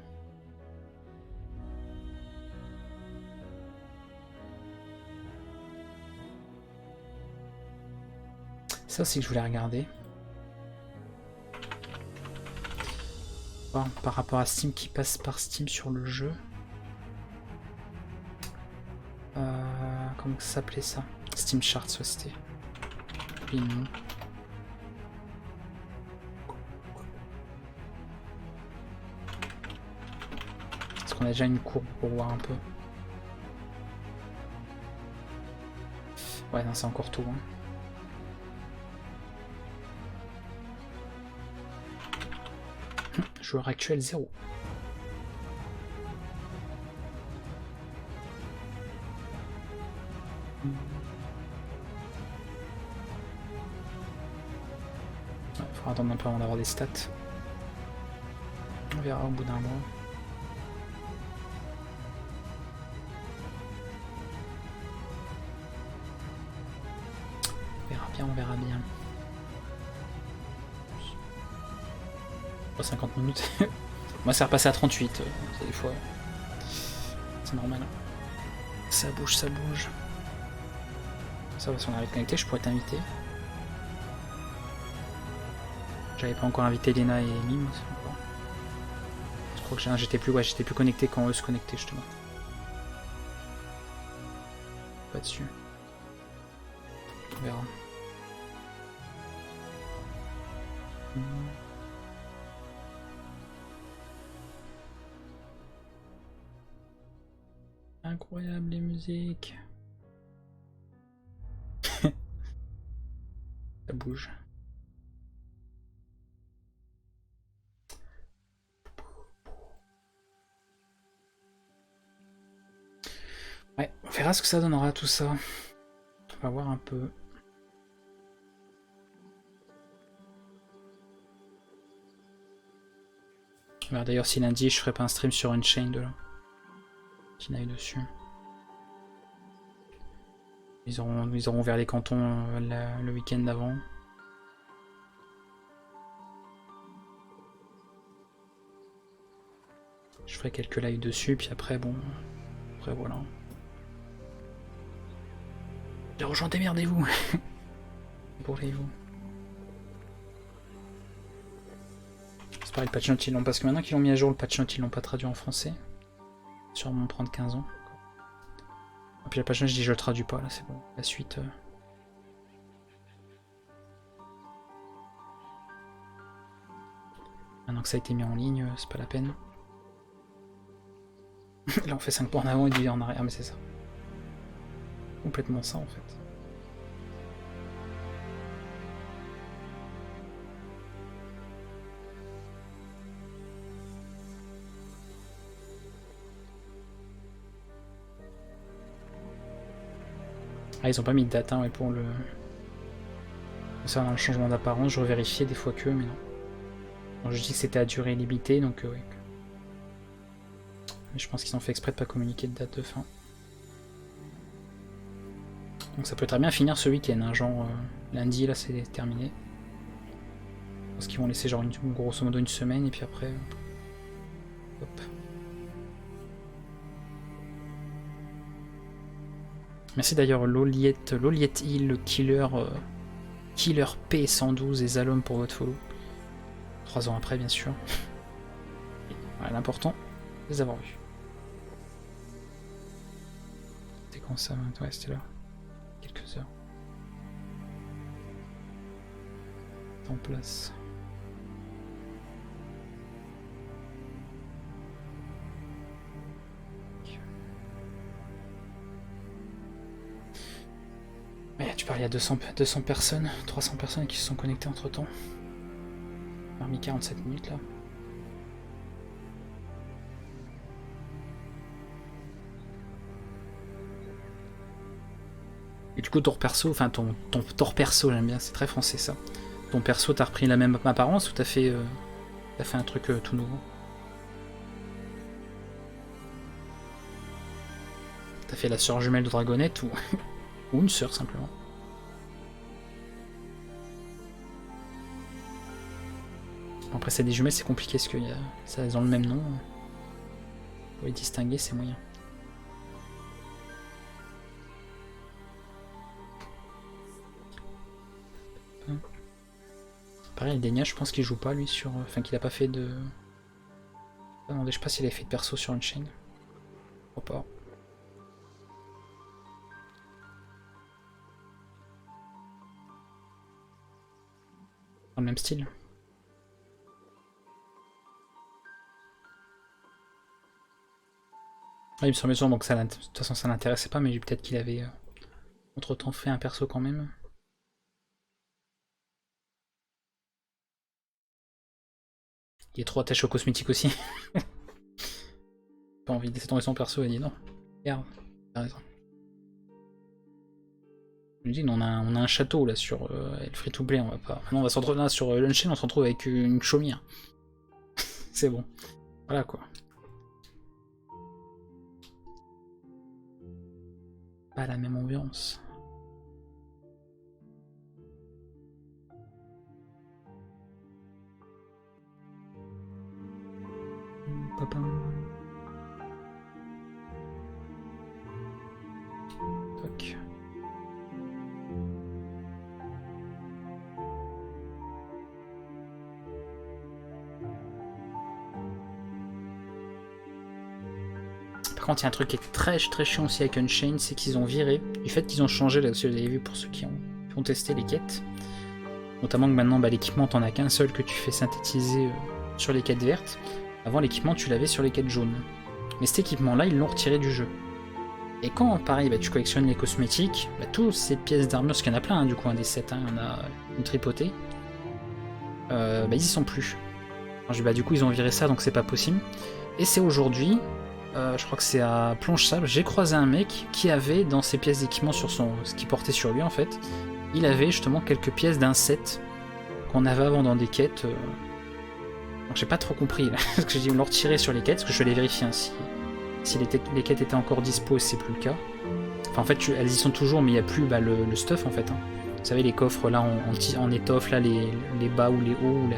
Ça aussi que je voulais regarder. Bon, par rapport à Steam qui passe par Steam sur le jeu. Comment ça s'appelait ça? Steam Charts, ouais, c'était. Et non. Est-ce qu'on a déjà une courbe pour voir un peu? Ouais, non, c'est encore tout. Hein. Joueur actuel 0. Il faudra attendre un peu avant d'avoir des stats. On verra au bout d'un mois. On verra bien. 50 minutes. Moi ça repasse à 38, des fois. C'est normal. Ça bouge, ça bouge. Ça va, si on arrive connecté, je pourrais t'inviter. J'avais pas encore invité Lena et Mim. Je crois que j'étais plus connecté quand eux se connectaient justement. Pas dessus. On verra. Incroyable les musiques. Ça bouge. Ouais, on verra ce que ça donnera tout ça. On va voir un peu. D'ailleurs si lundi je ferai pas un stream sur une chaîne de là. Qui n'aille dessus. Ils auront ouvert les cantons le week-end d'avant. Je ferai quelques lives dessus, puis après bon. Après voilà. Les rejoints, démerdez-vous. Bourrez-vous. C'est pareil, le patch note ils l'ont, parce que maintenant qu'ils l'ont mis à jour, le patch note ils l'ont pas traduit en français. Sûrement prendre 15 ans. Et puis la page 9, je dis je le traduis pas, là c'est bon. La suite. Maintenant que ça a été mis en ligne, c'est pas la peine. Là on fait 5 pas en avant et 10 en arrière, mais c'est ça. complètement ça en fait. Ah, ils ont pas mis de date hein, ouais, pour le... Concernant le changement d'apparence, je revérifiais des fois que, mais non. Alors, je dis que c'était à durée limitée, donc ouais. Mais je pense qu'ils ont fait exprès de pas communiquer de date de fin. Donc ça peut très bien finir ce week-end, hein, genre lundi là c'est terminé. Je pense qu'ils vont laisser genre grosso modo une semaine et puis après... Hop. Merci d'ailleurs Loliette Hill, Killer P112 et Zalom pour votre follow. 3 ans après bien sûr. Voilà, l'important, c'est les avoir vus. C'était quand ça? Ouais, c'était là. Quelques heures. En place. Mais tu parles, il y a 200 personnes, 300 personnes qui se sont connectées entre temps. Parmi 47 minutes là. Et du coup ton perso, enfin ton perso j'aime bien, c'est très français ça. Ton perso t'as repris la même apparence ou t'as fait un truc tout nouveau? T'as fait la sœur jumelle de Dragonette ou, ou une sœur simplement? Après c'est des jumelles c'est compliqué parce que ça elles ont le même nom. Pour les distinguer c'est moyen. Pareil, Denia, je pense qu'il joue pas lui sur. Enfin, qu'il a pas fait de. Attendez, je sais pas s'il avait fait de perso sur une chaîne. Je crois pas. Dans le même style. Ah, il me semblait sûrement que ça, de toute façon ça l'intéressait pas, mais peut-être qu'il avait entre temps fait un perso quand même. Il est trop attaché aux cosmétiques aussi. Pas envie de laisser tomber son perso et dit non. Regarde, t'as raison. Je me dis, on a un château là sur le free to play, on va pas. Maintenant on va se retrouver là sur l'Unchained, on se retrouve avec une chaumière. C'est bon. Voilà quoi. Pas la même ambiance. Papa. Toc. Par contre, il y a un truc qui est très chiant aussi avec Unchained, c'est qu'ils ont viré. Du fait qu'ils ont changé, là aussi vous avez vu pour ceux qui ont testé les quêtes. Notamment que maintenant, bah, l'équipement, t'en as qu'un seul que tu fais synthétiser sur les quêtes vertes. Avant, l'équipement, tu l'avais sur les quêtes jaunes. Mais cet équipement-là, ils l'ont retiré du jeu. Et quand, pareil, bah, tu collectionnes les cosmétiques, bah, toutes ces pièces d'armure, parce qu'il y en a plein, hein, du coup, un des 7, hein, il y en a une tripotée, bah, ils y sont plus. Alors, je dis, bah, du coup, ils ont viré ça, donc c'est pas possible. Et c'est aujourd'hui, je crois que c'est à Plonge Sable, j'ai croisé un mec qui avait dans ses pièces d'équipement sur ce qu'il portait sur lui, en fait, il avait justement quelques pièces d'un set qu'on avait avant dans des quêtes. Donc j'ai pas trop compris, là, parce que j'ai dit on l'a retiré sur les quêtes, parce que je vais aller vérifier hein, si les quêtes étaient encore dispo et c'est plus le cas. Enfin en fait elles y sont toujours mais il n'y a plus bah, le stuff en fait. Hein. Vous savez les coffres là en étoffe, là les bas ou les hauts, ou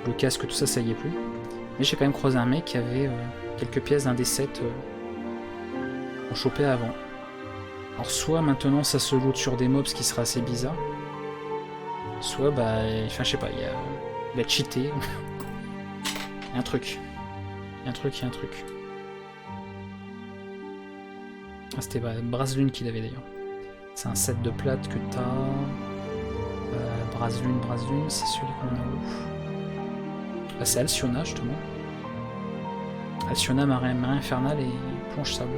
le casque, tout ça ça y est plus. Mais j'ai quand même croisé un mec qui avait quelques pièces d'un des sets qu'on chopait avant. Alors soit maintenant ça se loot sur des mobs ce qui sera assez bizarre. Soit bah, enfin je sais pas, il a cheaté. Il y a un truc. Il y a un truc. Ah, c'était Braslune qui l'avait d'ailleurs. C'est un set de plate que t'as. Braslune, c'est celui qu'on a où? Là c'est Alcyona justement. Alcyona, marin infernal et plonge sable.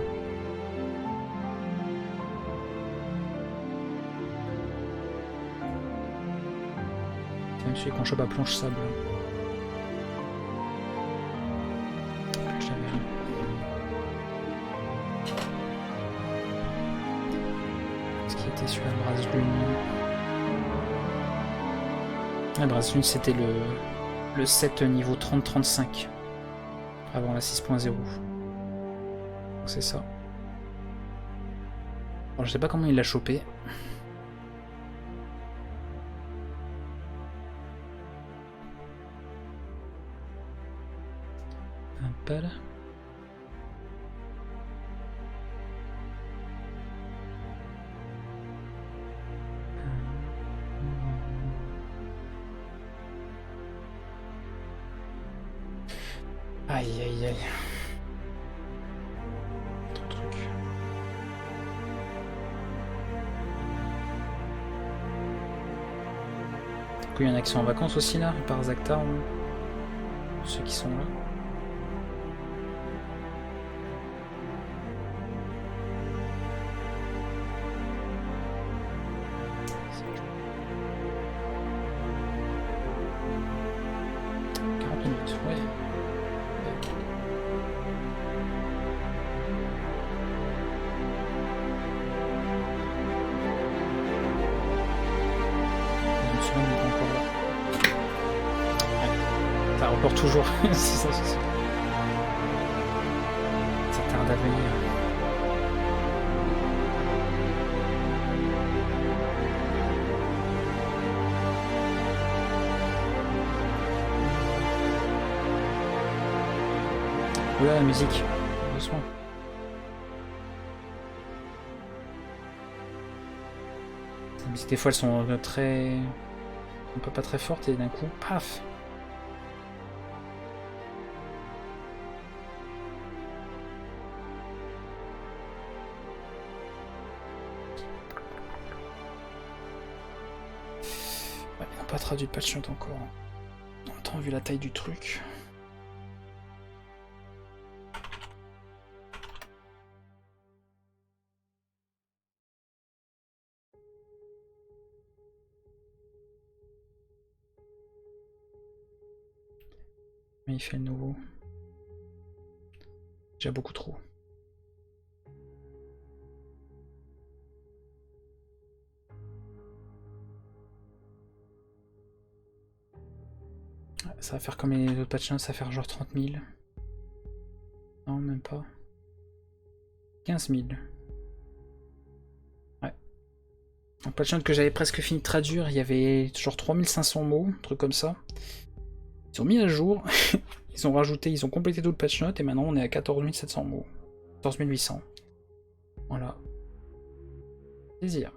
même celui qu'on chope à planche sable. Ce qui était sur la brasse lune. La brasse lune c'était le 7 niveau 30-35. Avant la 6.0. C'est ça. Bon, je sais pas comment il l'a chopé. Un pal. Aïe aïe aïe. Trop de trucs. Du coup, il y en a qui sont en vacances aussi là, par Zaktar, ceux qui sont là. Encore toujours, c'est ça, c'est ça. Ça tarde à venir. Oula, la musique, doucement. Les musiques, des fois, elles sont très... un peu pas très fortes et d'un coup, paf! Pas traduit de patch note encore. En même temps, vu la taille du truc. Mais il fait le nouveau. Déjà beaucoup trop. Ça va faire comme les autres patch notes, ça va faire genre 30 000. Non, même pas. 15 000. Ouais. En patch note que j'avais presque fini de traduire, il y avait genre 3500 mots, un truc comme ça. Ils ont mis à jour, ils ont rajouté, ils ont complété tout le patch note et maintenant on est à 14 700 mots. 14 800. Voilà. Plaisir.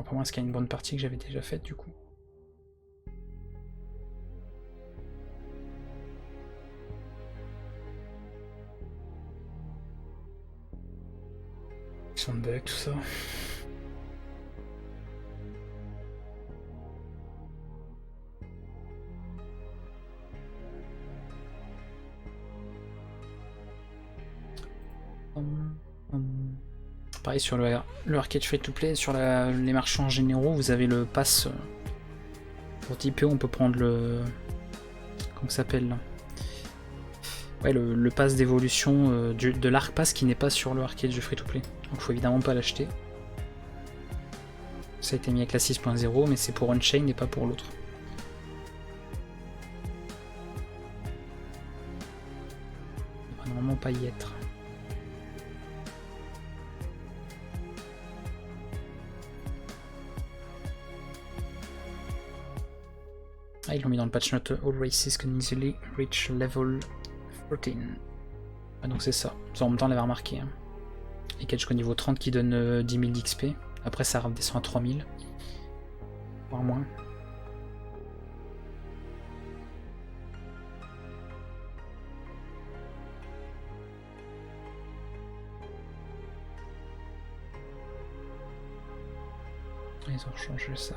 Pour moi, est-ce qu'il y a une bonne partie que j'avais déjà faite du coup? Question de bug, tout ça. Pareil sur le arcade free-to-play, sur les marchands généraux, vous avez le pass pour 10 PO, on peut prendre le... comment ça s'appelle là? Ouais, le pass d'évolution de l'arc pass qui n'est pas sur le arcade du free-to-play. Donc faut évidemment pas l'acheter. Ça a été mis avec la 6.0, mais c'est pour Unchained et pas pour l'autre. Il va normalement pas y être. Ah, ils l'ont mis dans le patch note All races can easily reach level 14. Ah, donc c'est ça. En même temps, on l'avait remarqué. Hein. Les quêtes jusqu'au niveau 30 qui donnent 10 000 d'XP. Après, ça redescend à 3000. Voire moins. Ils ont changé ça.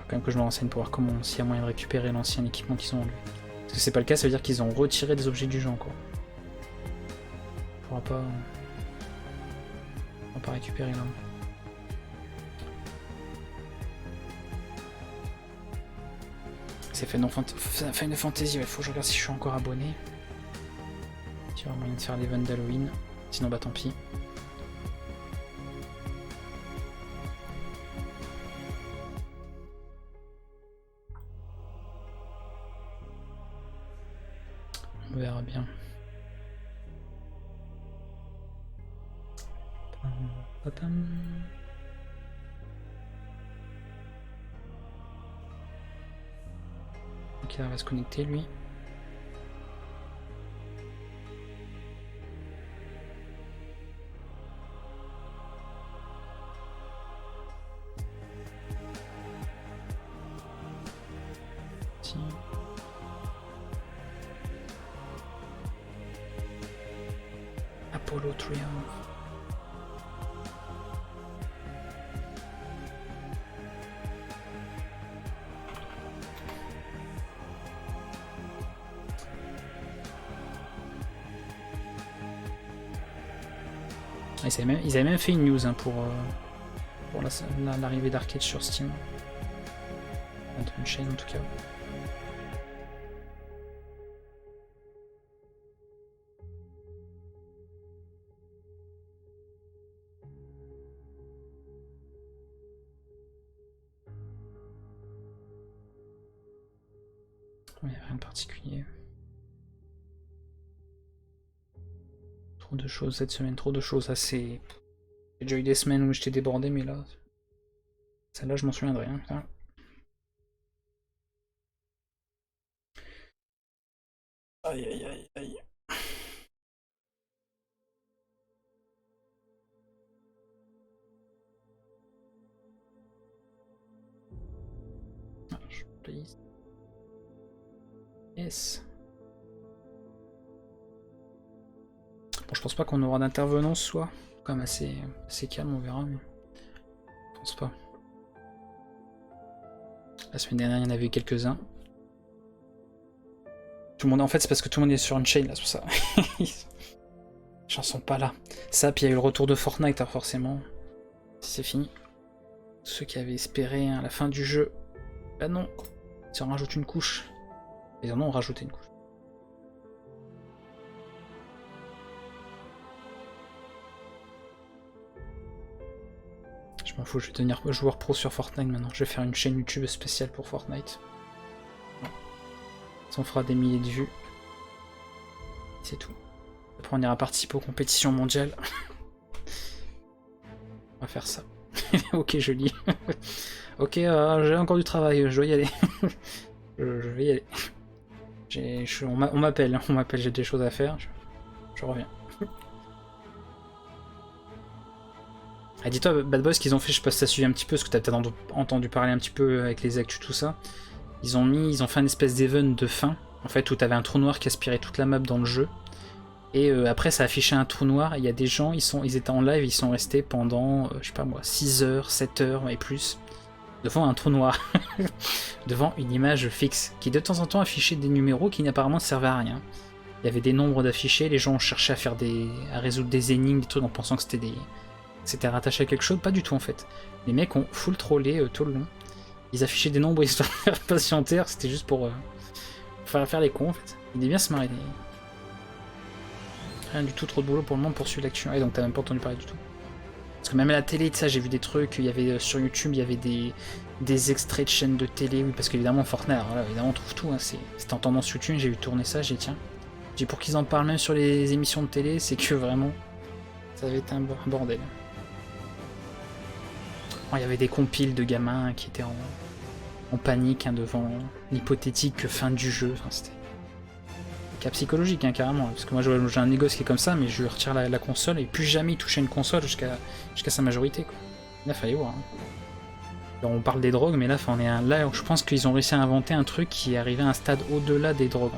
Quand même que je me renseigne pour voir comment, s'il y a moyen de récupérer l'ancien équipement qu'ils ont en lui. Parce que c'est pas le cas, ça veut dire qu'ils ont retiré des objets du jeu encore. pourra pas récupérer là. C'est Final Fantasy, il faut que je regarde si je suis encore abonné. Il y aura moyen de faire l'event d'Halloween, sinon bah tant pis. On verra bien. Ok, on va se connecter lui. Apollo Triumph. Ils avaient même fait une news hein, pour l'arrivée d'Arcade sur Steam. Une chaîne en tout cas. Il n'y a rien de particulier. Trop de choses cette semaine, trop de choses assez. J'ai déjà eu des semaines où j'étais débordé, mais là. Celle-là, je m'en souviendrai. Hein, putain. Aïe aïe aïe aïe. Please. Yes. Bon, je pense pas qu'on aura d'intervenants ce soir. Quand même assez calme, on verra, mais. Je pense pas. La semaine dernière, il y en avait eu quelques-uns. Tout le monde, en fait, c'est parce que tout le monde est sur une chaîne là, c'est pour ça. J'en sens pas là. Ça, puis il y a eu le retour de Fortnite, alors forcément. C'est fini. Ceux qui avaient espéré à la fin du jeu. Bah non. Ils en rajoutent une couche. Ils en ont rajouté une couche. Je m'en fous, je vais devenir joueur pro sur Fortnite maintenant. Je vais faire une chaîne YouTube spéciale pour Fortnite. Ça on fera des milliers de vues. C'est tout. Après on ira participer aux compétitions mondiales. On va faire ça. Ok, je lis. Ok, j'ai encore du travail, je dois y aller. je vais y aller. On m'appelle, j'ai des choses à faire. Je reviens. Ah, dis-toi, Bad Boys, ce qu'ils ont fait, je sais pas si t'as suivi un petit peu, parce que t'as peut-être entendu parler un petit peu avec les actus, tout ça. Ils ont fait une espèce d'event de fin, en fait, où t'avais un trou noir qui aspirait toute la map dans le jeu. Et après, ça affichait un trou noir, et il y a des gens, ils étaient en live, ils sont restés pendant, je sais pas moi, 6 heures, 7 heures et plus, devant un trou noir. Devant une image fixe, qui de temps en temps affichait des numéros qui apparemment ne servaient à rien. Il y avait des nombres d'affichés, les gens cherchaient à résoudre des énigmes, des trucs en pensant que c'était rattaché à quelque chose, pas du tout en fait. Les mecs ont full trollé tout le long. Ils affichaient des nombres histoire de faire patienter, c'était juste pour faire les cons en fait. Il est bien se marrer. Rien du tout, trop de boulot pour le moment pour suivre l'actu. Et donc t'as même pas entendu parler du tout. Parce que même à la télé, de ça, j'ai vu des trucs, il y avait sur YouTube, il y avait des extraits de chaînes de télé, oui, parce qu'évidemment Fortnite, alors là, évidemment on trouve tout, hein, c'était en tendance YouTube, j'ai vu tourner ça, j'ai dit tiens. J'ai pour qu'ils en parlent même sur les émissions de télé, c'est que vraiment, ça avait été un bordel. Bon, il y avait des compiles de gamins qui étaient en panique hein, devant l'hypothétique fin du jeu, enfin, c'était cas psychologique hein, carrément, parce que moi j'ai un négoce qui est comme ça, mais je retire la console et plus jamais il toucher une console jusqu'à sa majorité quoi. Là fallait voir. Hein. Alors, on parle des drogues, mais là, là je pense qu'ils ont réussi à inventer un truc qui est arrivé à un stade au-delà des drogues.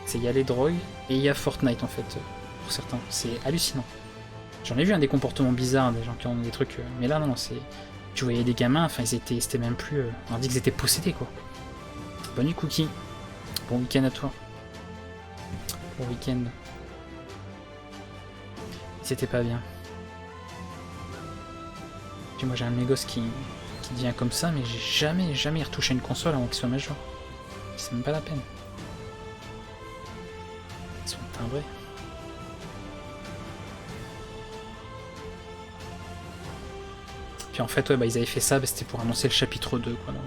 C'est il y a les drogues et il y a Fortnite en fait, pour certains. C'est hallucinant. J'en ai vu des comportements bizarres, des gens qui ont des trucs, mais là non, c'est. Tu voyais des gamins, enfin c'était même plus. On dit qu'ils étaient possédés quoi. Bonne nuit Cookie. Bon week-end à toi. Bon week-end. c'était pas bien. Puis moi j'ai un de mes gosses qui devient comme ça, mais j'ai jamais retouché une console avant qu'il soit majeur. C'est même pas la peine. Ils sont timbrés. Puis en fait, ouais, bah, ils avaient fait ça, bah, c'était pour annoncer le chapitre 2, quoi. Donc,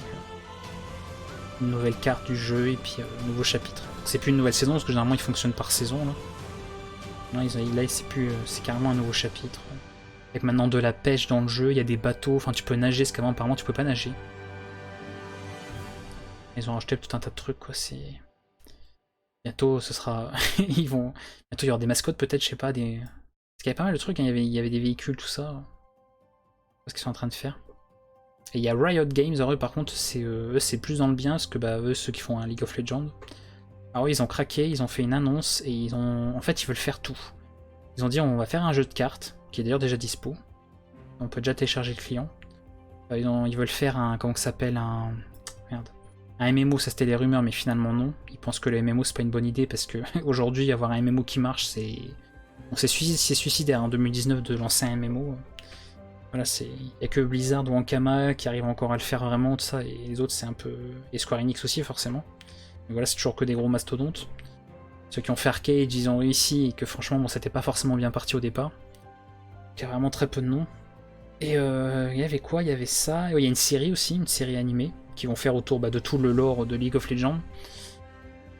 une nouvelle carte du jeu et puis nouveau chapitre. C'est plus une nouvelle saison parce que généralement ils fonctionnent par saison. Là, non, là c'est plus, c'est carrément un nouveau chapitre. Avec maintenant de la pêche dans le jeu, il y a des bateaux, enfin tu peux nager, parce qu'avant apparemment tu peux pas nager. Ils ont rajouté tout un tas de trucs, quoi. C'est bientôt ce sera, ils vont bientôt il y aura des mascottes peut-être, je sais pas, des. Parce qu'il y avait pas mal de trucs, hein. Il y avait des véhicules, tout ça. Ce qu'ils sont en train de faire. Et il y a Riot Games, alors eux par contre eux c'est plus dans le bien parce que bah eux ceux qui font un League of Legends. Alors ils ont craqué, ils ont fait une annonce et ils ont. En fait ils veulent faire tout. Ils ont dit on va faire un jeu de cartes, qui est d'ailleurs déjà dispo. On peut déjà télécharger le client. Ils veulent faire un. Comment ça s'appelle un. Merde. Un MMO, ça c'était des rumeurs, mais finalement non. Ils pensent que le MMO c'est pas une bonne idée parce que aujourd'hui avoir un MMO qui marche c'est. Bon, c'est suicidaire en 2019 de lancer un MMO. Voilà, il n'y a que Blizzard ou Ankama qui arrivent encore à le faire vraiment, tout ça, et les autres c'est un peu. Et Square Enix aussi, forcément. Mais voilà, c'est toujours que des gros mastodontes. Ceux qui ont fait Arcade, ils ont réussi, et que franchement, bon, c'était pas forcément bien parti au départ. Il y a vraiment très peu de noms. Et il y avait quoi? Il y avait ça. Il y a une série aussi, une série animée, qui vont faire autour de tout le lore de League of Legends.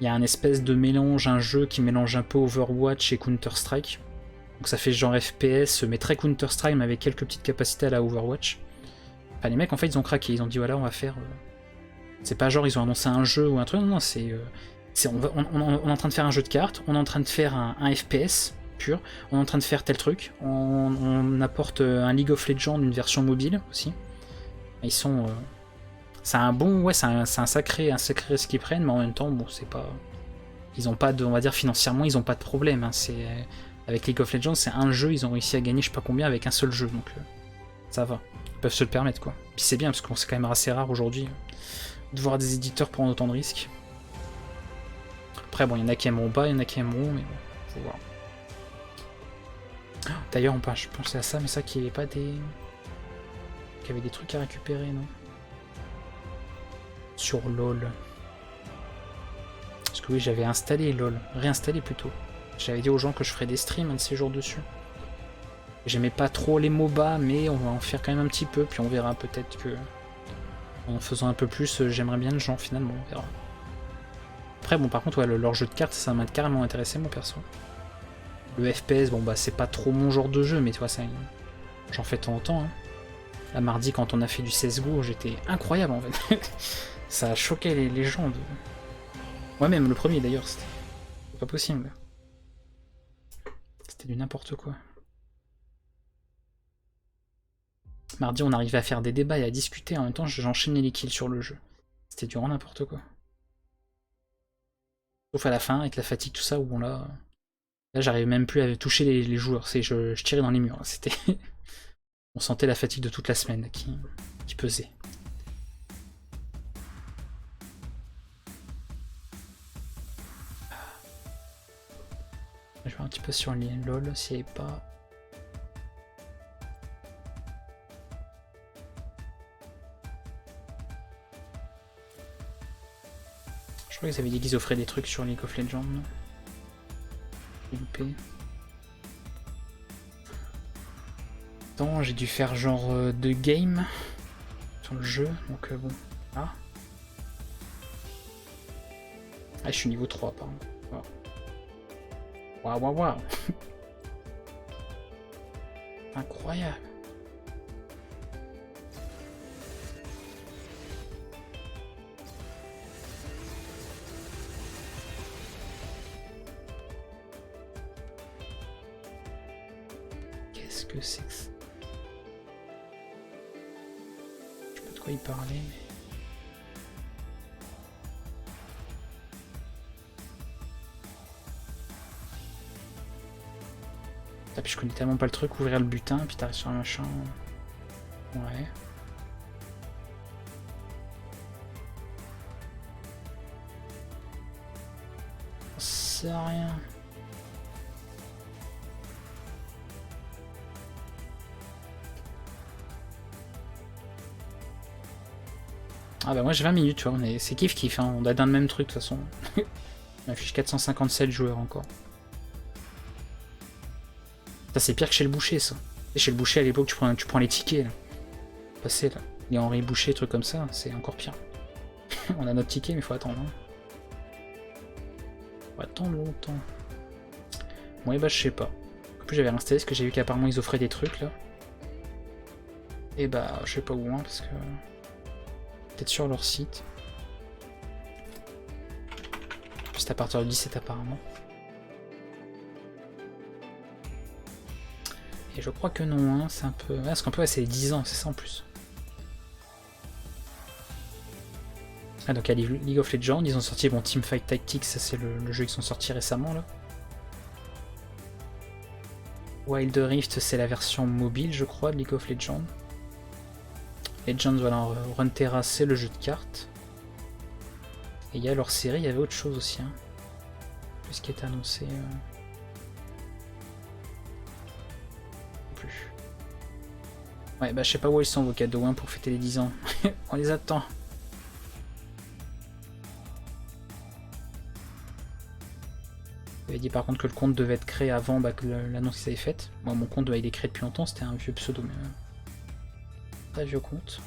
Il y a un espèce de mélange, un jeu qui mélange un peu Overwatch et Counter-Strike. Donc ça fait genre FPS, mais très Counter-Strike, mais avec quelques petites capacités à la Overwatch. Enfin, les mecs, en fait, ils ont craqué. Ils ont dit, voilà, on va faire... C'est pas genre, ils ont annoncé un jeu ou un truc. Non, non, c'est... on est en train de faire un jeu de cartes, on est en train de faire un FPS pur, on est en train de faire tel truc, on apporte un League of Legends, une version mobile aussi. Ils sont... c'est un bon... Ouais, c'est un sacré risque qu'ils prennent, mais en même temps, bon, c'est pas... Ils ont pas de... On va dire, financièrement, ils ont pas de problème. Hein. C'est... Avec League of Legends, c'est un jeu, ils ont réussi à gagner je sais pas combien avec un seul jeu, donc ça va. Ils peuvent se le permettre, quoi. Puis c'est bien, parce que c'est quand même assez rare aujourd'hui de voir des éditeurs prendre autant de risques. Après, bon, il y en a qui aimeront pas, il y en a qui aimeront, mais bon, faut voir. D'ailleurs, je pensais à ça, mais ça qu'il n'y avait pas des... qu'il y avait des trucs à récupérer, non? Sur LoL. Parce que oui, j'avais installé LoL, réinstallé plutôt. J'avais dit aux gens que je ferais des streams un de ces jours dessus. J'aimais pas trop les MOBA, mais on va en faire quand même un petit peu, puis on verra peut-être que... En faisant un peu plus, j'aimerais bien le genre finalement, on verra. Après, bon, par contre, ouais, leur jeu de cartes, ça m'a carrément intéressé, mon perso. Le FPS, bon, bah, c'est pas trop mon genre de jeu, mais tu vois, ça, j'en fais de temps en temps. Hein. Là, mardi, quand on a fait du CSGO, j'étais incroyable, en fait. Ça a choqué les gens. Ouais, même le premier, d'ailleurs, c'était pas possible. C'était du n'importe quoi. Mardi, on arrivait à faire des débats et à discuter, en même temps, j'enchaînais les kills sur le jeu. C'était du n'importe quoi. Sauf à la fin, avec la fatigue, tout ça, où là j'arrivais même plus à toucher les joueurs. Je tirais dans les murs. C'était... On sentait la fatigue de toute la semaine qui pesait. Je vais un petit peu sur LOL, s'il n'y avait pas... Je crois qu'ils avaient dit qu'ils offraient des trucs sur League of Legends. J'ai loupé. Attends, j'ai dû faire genre 2 games sur le jeu, donc bon. Ah. Ah, je suis niveau 3, pardon. Waouh, waouh, waouh. Incroyable. Qu'est-ce que c'est que ça? Je sais pas de quoi il parlait, mais... Ah, puis je connais tellement pas le truc, ouvrir le butin, puis t'arrives sur un machin... Ouais... C'est rien. Ah bah moi j'ai 20 minutes, tu vois, c'est kiff, hein. On a dans le même truc de toute façon. On affiche 457 joueurs encore. Ça c'est pire que chez le boucher ça. Et chez le boucher à l'époque tu prends les tickets là. Passer là. Les Henri Boucher, trucs comme ça, c'est encore pire. On a notre ticket mais il faut attendre. Hein. Faut attendre longtemps. Bon et bah je sais pas. En plus j'avais installé parce que j'ai vu qu'apparemment ils offraient des trucs là. Et bah je sais pas où hein, parce que... Peut-être sur leur site. Juste à partir du 17 apparemment. Et je crois que non, hein, c'est un peu... Ah, parce qu'un peu, ouais, c'est 10 ans, c'est ça en plus. Ah, donc à League of Legends, ils ont sorti, bon, Teamfight Tactics, ça c'est le jeu qu'ils sont sortis récemment, là. Wild Rift, c'est la version mobile, je crois, de League of Legends. Legends, voilà, Runeterra, c'est le jeu de cartes. Et il y a leur série, il y avait autre chose aussi, hein. Qu'est-ce qui est annoncé Ouais, bah je sais pas où ils sont vos cadeaux hein, pour fêter les 10 ans. On les attend. Vous avez dit par contre que le compte devait être créé avant bah, que l'annonce qu'ils avaient faite. Moi mon compte il est créé depuis longtemps, c'était un vieux pseudo, mais très vieux compte.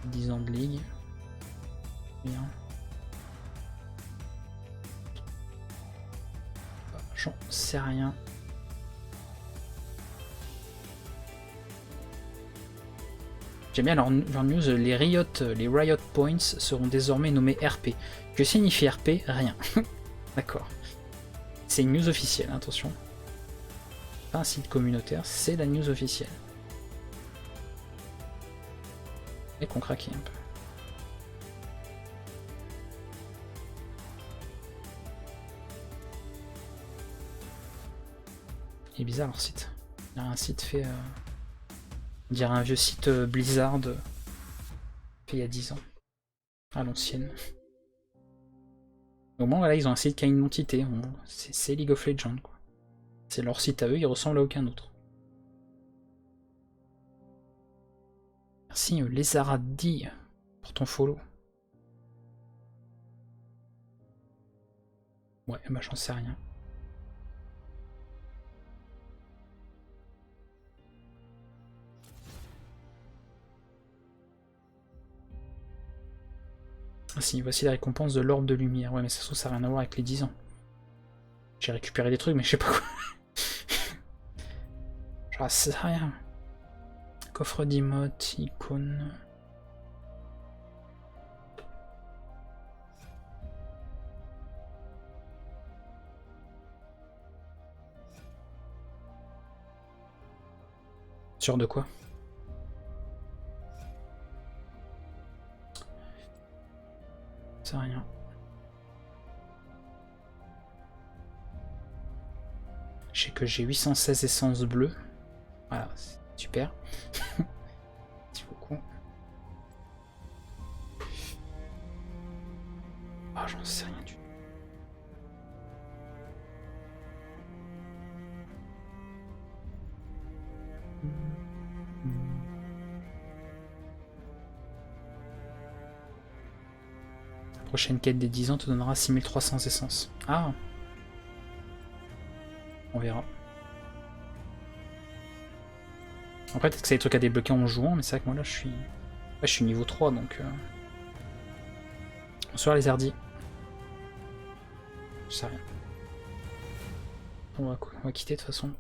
10 ans de ligue. Bien. Bah, j'en sais rien. J'aime bien leur news, les Riot Points seront désormais nommés RP. Que signifie RP? Rien. D'accord. C'est une news officielle, attention. Pas un site communautaire, c'est la news officielle. Et qu'on craquait un peu. Il est bizarre leur site. Il y a un site fait... On dirait un vieux site Blizzard fait il y a 10 ans. À l'ancienne. Au moins là ils ont un site qui a une entité. C'est League of Legends quoi. C'est leur site à eux, il ressemble à aucun autre. Merci Lézaradi pour ton follow. Ouais bah j'en sais rien. Ah si, voici la récompense de l'ordre de lumière. Ouais mais ça n'a rien à voir avec les 10 ans. J'ai récupéré des trucs mais je sais pas quoi. J'en sais rien. Coffre d'emote, icône... Sûr de quoi? C'est rien. Je sais que j'ai 816 essences bleues. Voilà, c'est super. Merci beaucoup. Ah, j'en sais rien du tout. La prochaine quête des 10 ans te donnera 6300 essences. Ah! On verra. Après, peut-être que c'est des trucs à débloquer en jouant, mais c'est vrai que moi là je suis niveau 3 donc. Bonsoir les hardis. Je sais rien. On va quitter de toute façon.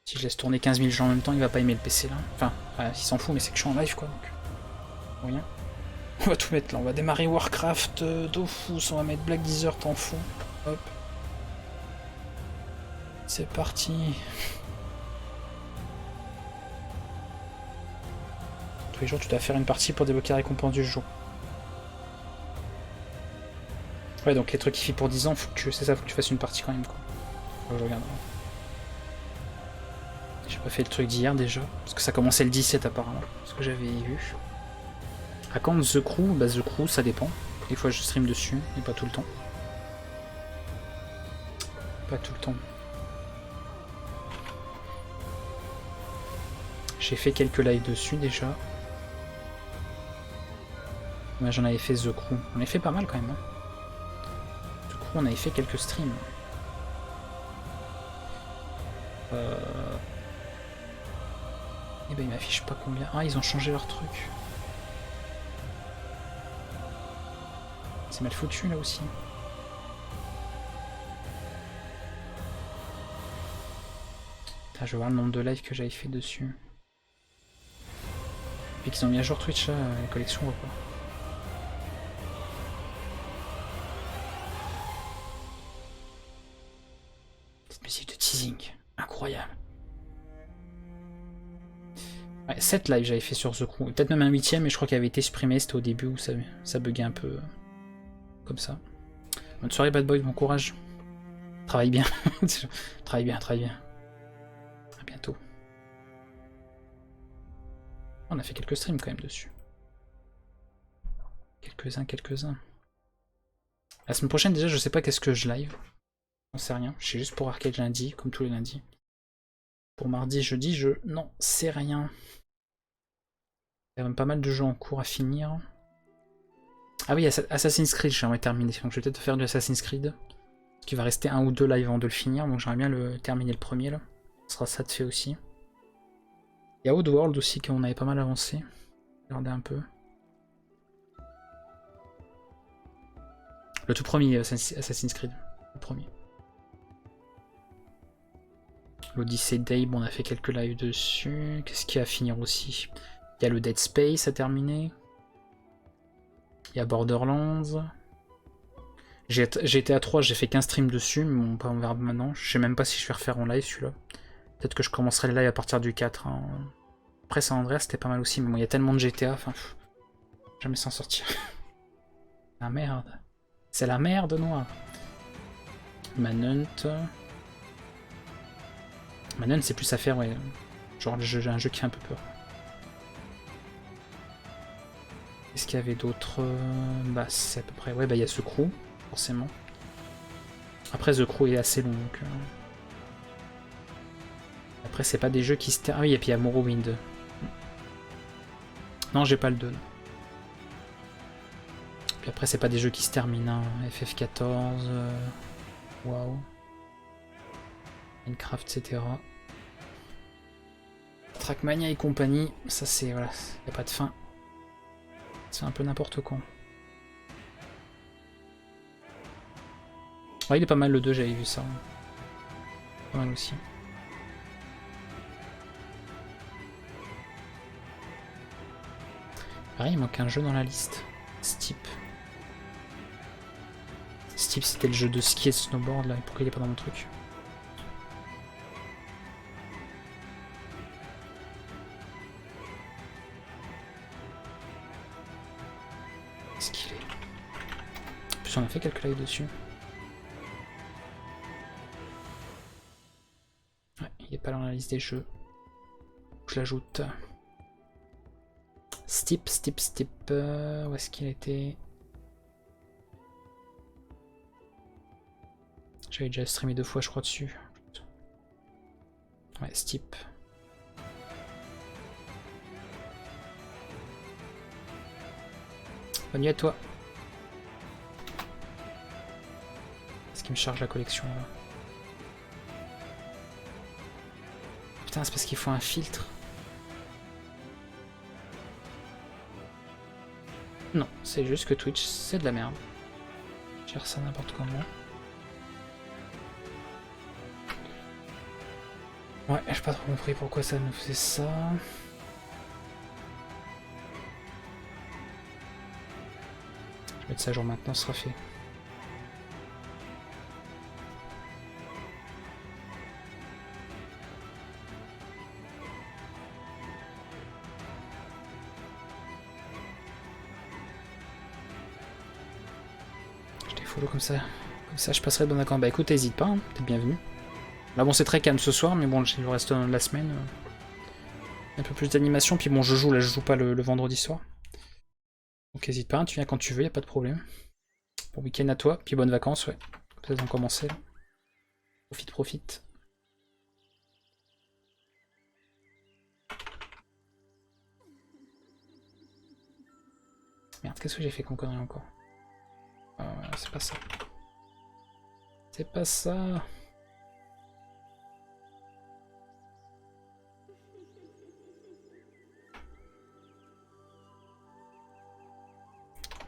Si je laisse tourner 15 000 gens en même temps, il va pas aimer le PC là. Enfin, il s'en fout, mais c'est que je suis en live quoi donc. Rien. On va tout mettre là. On va démarrer Warcraft, Dofus, on va mettre Black Desert en fond. Hop. C'est parti. Tous les jours, tu dois faire une partie pour débloquer la récompense du jour. Ouais, donc les trucs qui filent pour 10 ans, faut que tu fasses une partie quand même quoi. Faut que je regarde. J'ai pas fait le truc d'hier déjà, parce que ça commençait le 17 apparemment, ce que j'avais vu. À quand The Crew? Bah The Crew, ça dépend. Des fois je stream dessus, mais pas tout le temps. Pas tout le temps. J'ai fait quelques lives dessus déjà. Ouais, j'en avais fait The Crew. On avait fait pas mal quand même. Hein. The Crew, on avait fait quelques streams. Et ben il m'affiche pas combien. Ah, ils ont changé leur truc. C'est mal foutu là aussi. Putain, je vais voir le nombre de lives que j'avais fait dessus. Puis qu'ils ont mis à jour Twitch là, les collections ou pas. Cette musique de teasing, incroyable. Ouais, 7 lives j'avais fait sur The Crew, peut-être même un 8ème, mais je crois qu'il avait été supprimé, c'était au début où ça buguait un peu comme ça. Bonne soirée Bad Boy, bon courage. Travaille bien. Travaille bien, travaille bien. À bientôt. On a fait quelques streams quand même dessus. Quelques-uns. La semaine prochaine déjà je sais pas qu'est-ce que je live. J'en sais rien, je sais juste pour Arcade lundi, comme tous les lundis. Pour mardi, jeudi, je n'en sais rien. Il y a même pas mal de jeux en cours à finir. Ah oui, Assassin's Creed, j'aimerais terminer. Donc je vais peut-être faire du Assassin's Creed. Parce qu'il va rester 1 ou 2 lives avant de le finir. Donc j'aimerais bien terminer le premier là. Ce sera ça de fait aussi. Il y a Oddworld aussi qu'on avait pas mal avancé. Regardez un peu. Le tout premier Assassin's Creed. Le premier. L'Odyssey d'Abe, on a fait quelques lives dessus. Qu'est-ce qu'il y a à finir aussi? Il y a le Dead Space à terminer. Il y a Borderlands. GTA 3, j'ai fait qu'un stream dessus, mais on verra maintenant. Je sais même pas si je vais refaire en live celui-là. Peut-être que je commencerai le live à partir du 4. Hein. Après San Andreas, c'était pas mal aussi, mais bon, il y a tellement de GTA, enfin, jamais s'en sortir. La merde. C'est la merde noire. Manhunt. Manhunt, c'est plus à faire, ouais. Genre j'ai un jeu qui fait un peu peur. Est-ce qu'il y avait d'autres... Bah c'est à peu près... Ouais, bah il y a The Crew, forcément. Après The Crew est assez long, donc... Après c'est pas des jeux qui se terminent... Ah oui, et puis il y a Morrowind. Non, j'ai pas le 2. Puis après c'est pas des jeux qui se terminent, hein. FF14... Waouh. Minecraft, etc. Trackmania et compagnie, ça c'est... Voilà, y a pas de fin. C'est un peu n'importe quoi. Ouais, il est pas mal le 2, j'avais vu ça. Pas mal aussi. Pareil, il manque un jeu dans la liste. Steep. Steep, c'était le jeu de ski et de snowboard là. Pourquoi il est pas dans mon truc? Est-ce qu'il est... En plus, on a fait quelques lives dessus. Ouais, il est pas dans la liste des jeux. Je l'ajoute. Steep. Où est-ce qu'il était? J'avais déjà streamé 2 fois, je crois, dessus. Ouais, Steep. Bonne nuit à toi. Est-ce qu'il me charge la collection là? Putain, c'est parce qu'il faut un filtre. Non, c'est juste que Twitch, c'est de la merde. Gère ça n'importe comment. Ouais, j'ai pas trop compris pourquoi ça nous faisait ça. Je vais mettre ça à jour maintenant, ce sera fait. Je t'ai follow comme ça je passerai de bon accord. Bah écoute, hésite pas, hein, t'es bienvenu. Là bon, c'est très calme ce soir, mais bon, il nous reste la semaine. Un peu plus d'animation, puis bon, je joue pas le vendredi soir. Donc hésite pas, hein, tu viens quand tu veux, y a pas de problème. Bon week-end à toi, puis bonnes vacances, ouais. Peut-être en commencer là. Profite. Merde, qu'est-ce que j'ai fait comme connerie encore? C'est pas ça. C'est pas ça.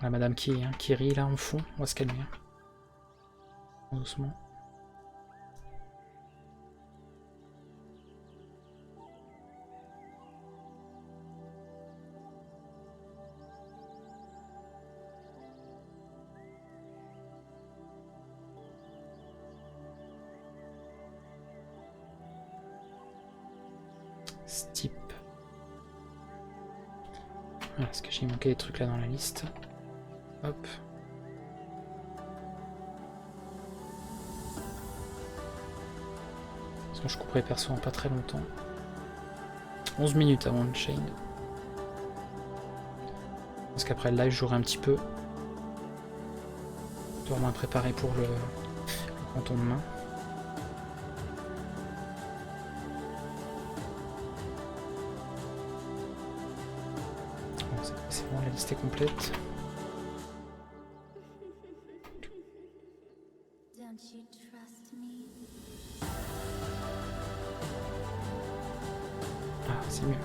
La madame qui rit là en fond, on va se calmer. Doucement. Steep. Voilà, est-ce que j'ai manqué des trucs là dans la liste? Hop. Sinon je couperai perso en pas très longtemps. 11 minutes avant le chain. Parce qu'après le live je jouerai un petit peu. Je dois au moins préparer pour le canton de main. Bon, c'est bon, la liste est complète. Ah, c'est mieux.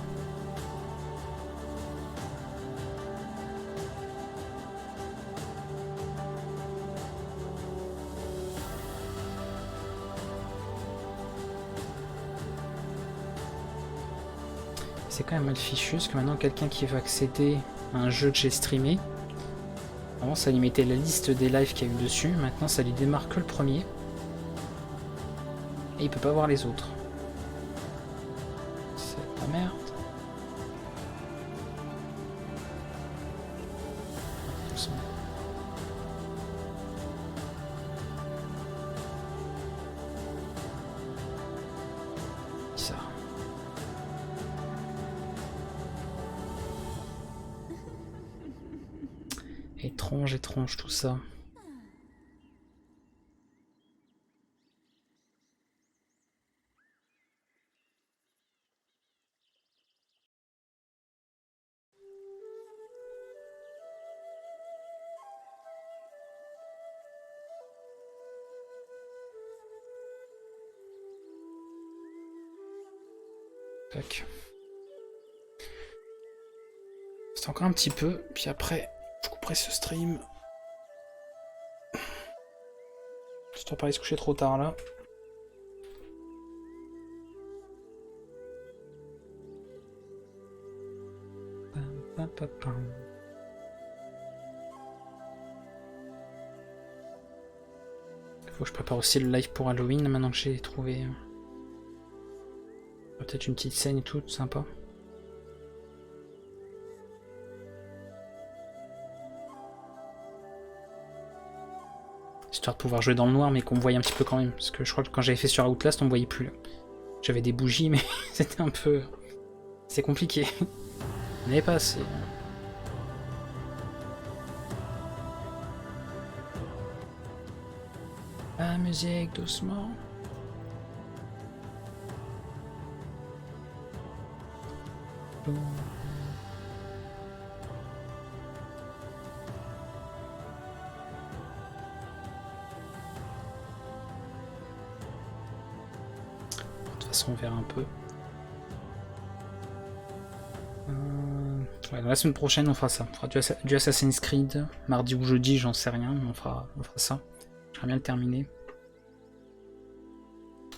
C'est quand même mal fichu, parce que maintenant quelqu'un qui veut accéder à un jeu que j'ai streamé, avant ça lui mettait la liste des lives qu'il y a eu dessus, maintenant ça lui démarre que le premier, et il peut pas voir les autres. C'est la merde. Ça. Étrange, étrange tout ça. Tac. C'est encore un petit peu, puis après, je couperai ce stream. Histoire de pas aller se coucher trop tard là. Faut que je prépare aussi le live pour Halloween maintenant que j'ai trouvé peut-être une petite scène et tout, sympa. Histoire de pouvoir jouer dans le noir mais qu'on me voyait un petit peu quand même. Parce que je crois que quand j'avais fait sur Outlast on me voyait plus. J'avais des bougies mais c'était un peu... C'est compliqué. On n'avait pas assez. La musique doucement. Bon. De toute façon on verra un peu. Ouais, dans la semaine prochaine on fera ça. On fera du Assassin's Creed. Mardi ou jeudi, j'en sais rien, mais on fera ça. J'aimerais bien le terminer.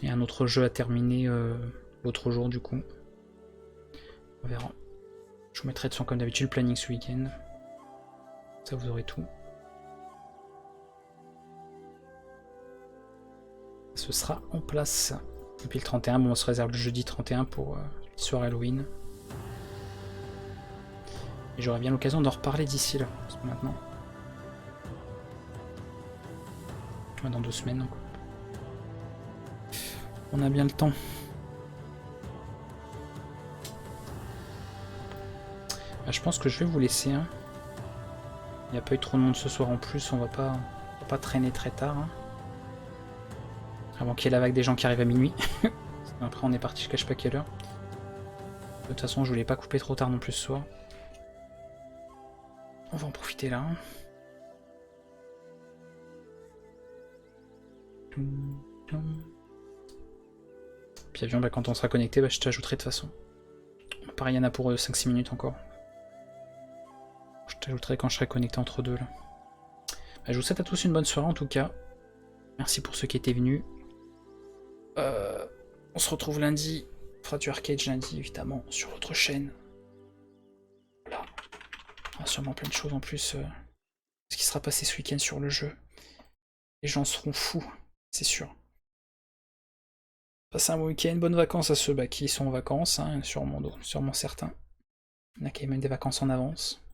Et un autre jeu à terminer l'autre jour du coup. On verra. Je vous mettrai de son comme d'habitude le planning ce week-end. Ça vous aurez tout. Ce sera en place. Et puis le 31, bon, on se réserve le jeudi 31 pour soirée Halloween. Et j'aurai bien l'occasion d'en reparler d'ici là, parce que maintenant. Dans 2 semaines. Donc. On a bien le temps. Bah, je pense que je vais vous laisser. Hein. Il n'y a pas eu trop de monde ce soir en plus, on va pas traîner très tard. Hein. Avant qu'il y ait la vague des gens qui arrivent à minuit. Après on est parti, je cache pas quelle heure. De toute façon je voulais pas couper trop tard non plus ce soir. On va en profiter là. Puis avion, bah, quand on sera connecté, bah, je t'ajouterai de toute façon. Pareil, il y en a pour 5-6 minutes encore. Je t'ajouterai quand je serai connecté entre deux là. Bah, je vous souhaite à tous une bonne soirée en tout cas. Merci pour ceux qui étaient venus. On se retrouve lundi. On fera du arcade lundi évidemment sur notre chaîne. Voilà. Il y aura sûrement plein de choses en plus. Ce qui sera passé ce week-end sur le jeu. Les gens seront fous, c'est sûr. Passez un bon week-end, bonnes vacances à ceux qui sont en vacances, hein, sûrement certains. Il y en a qui ont même des vacances en avance.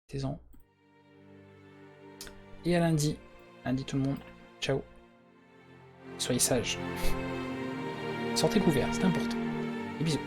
Profitez-en. Et à lundi. Lundi tout le monde. Ciao. Soyez sages. Sortez couverts, c'est important. Et bisous.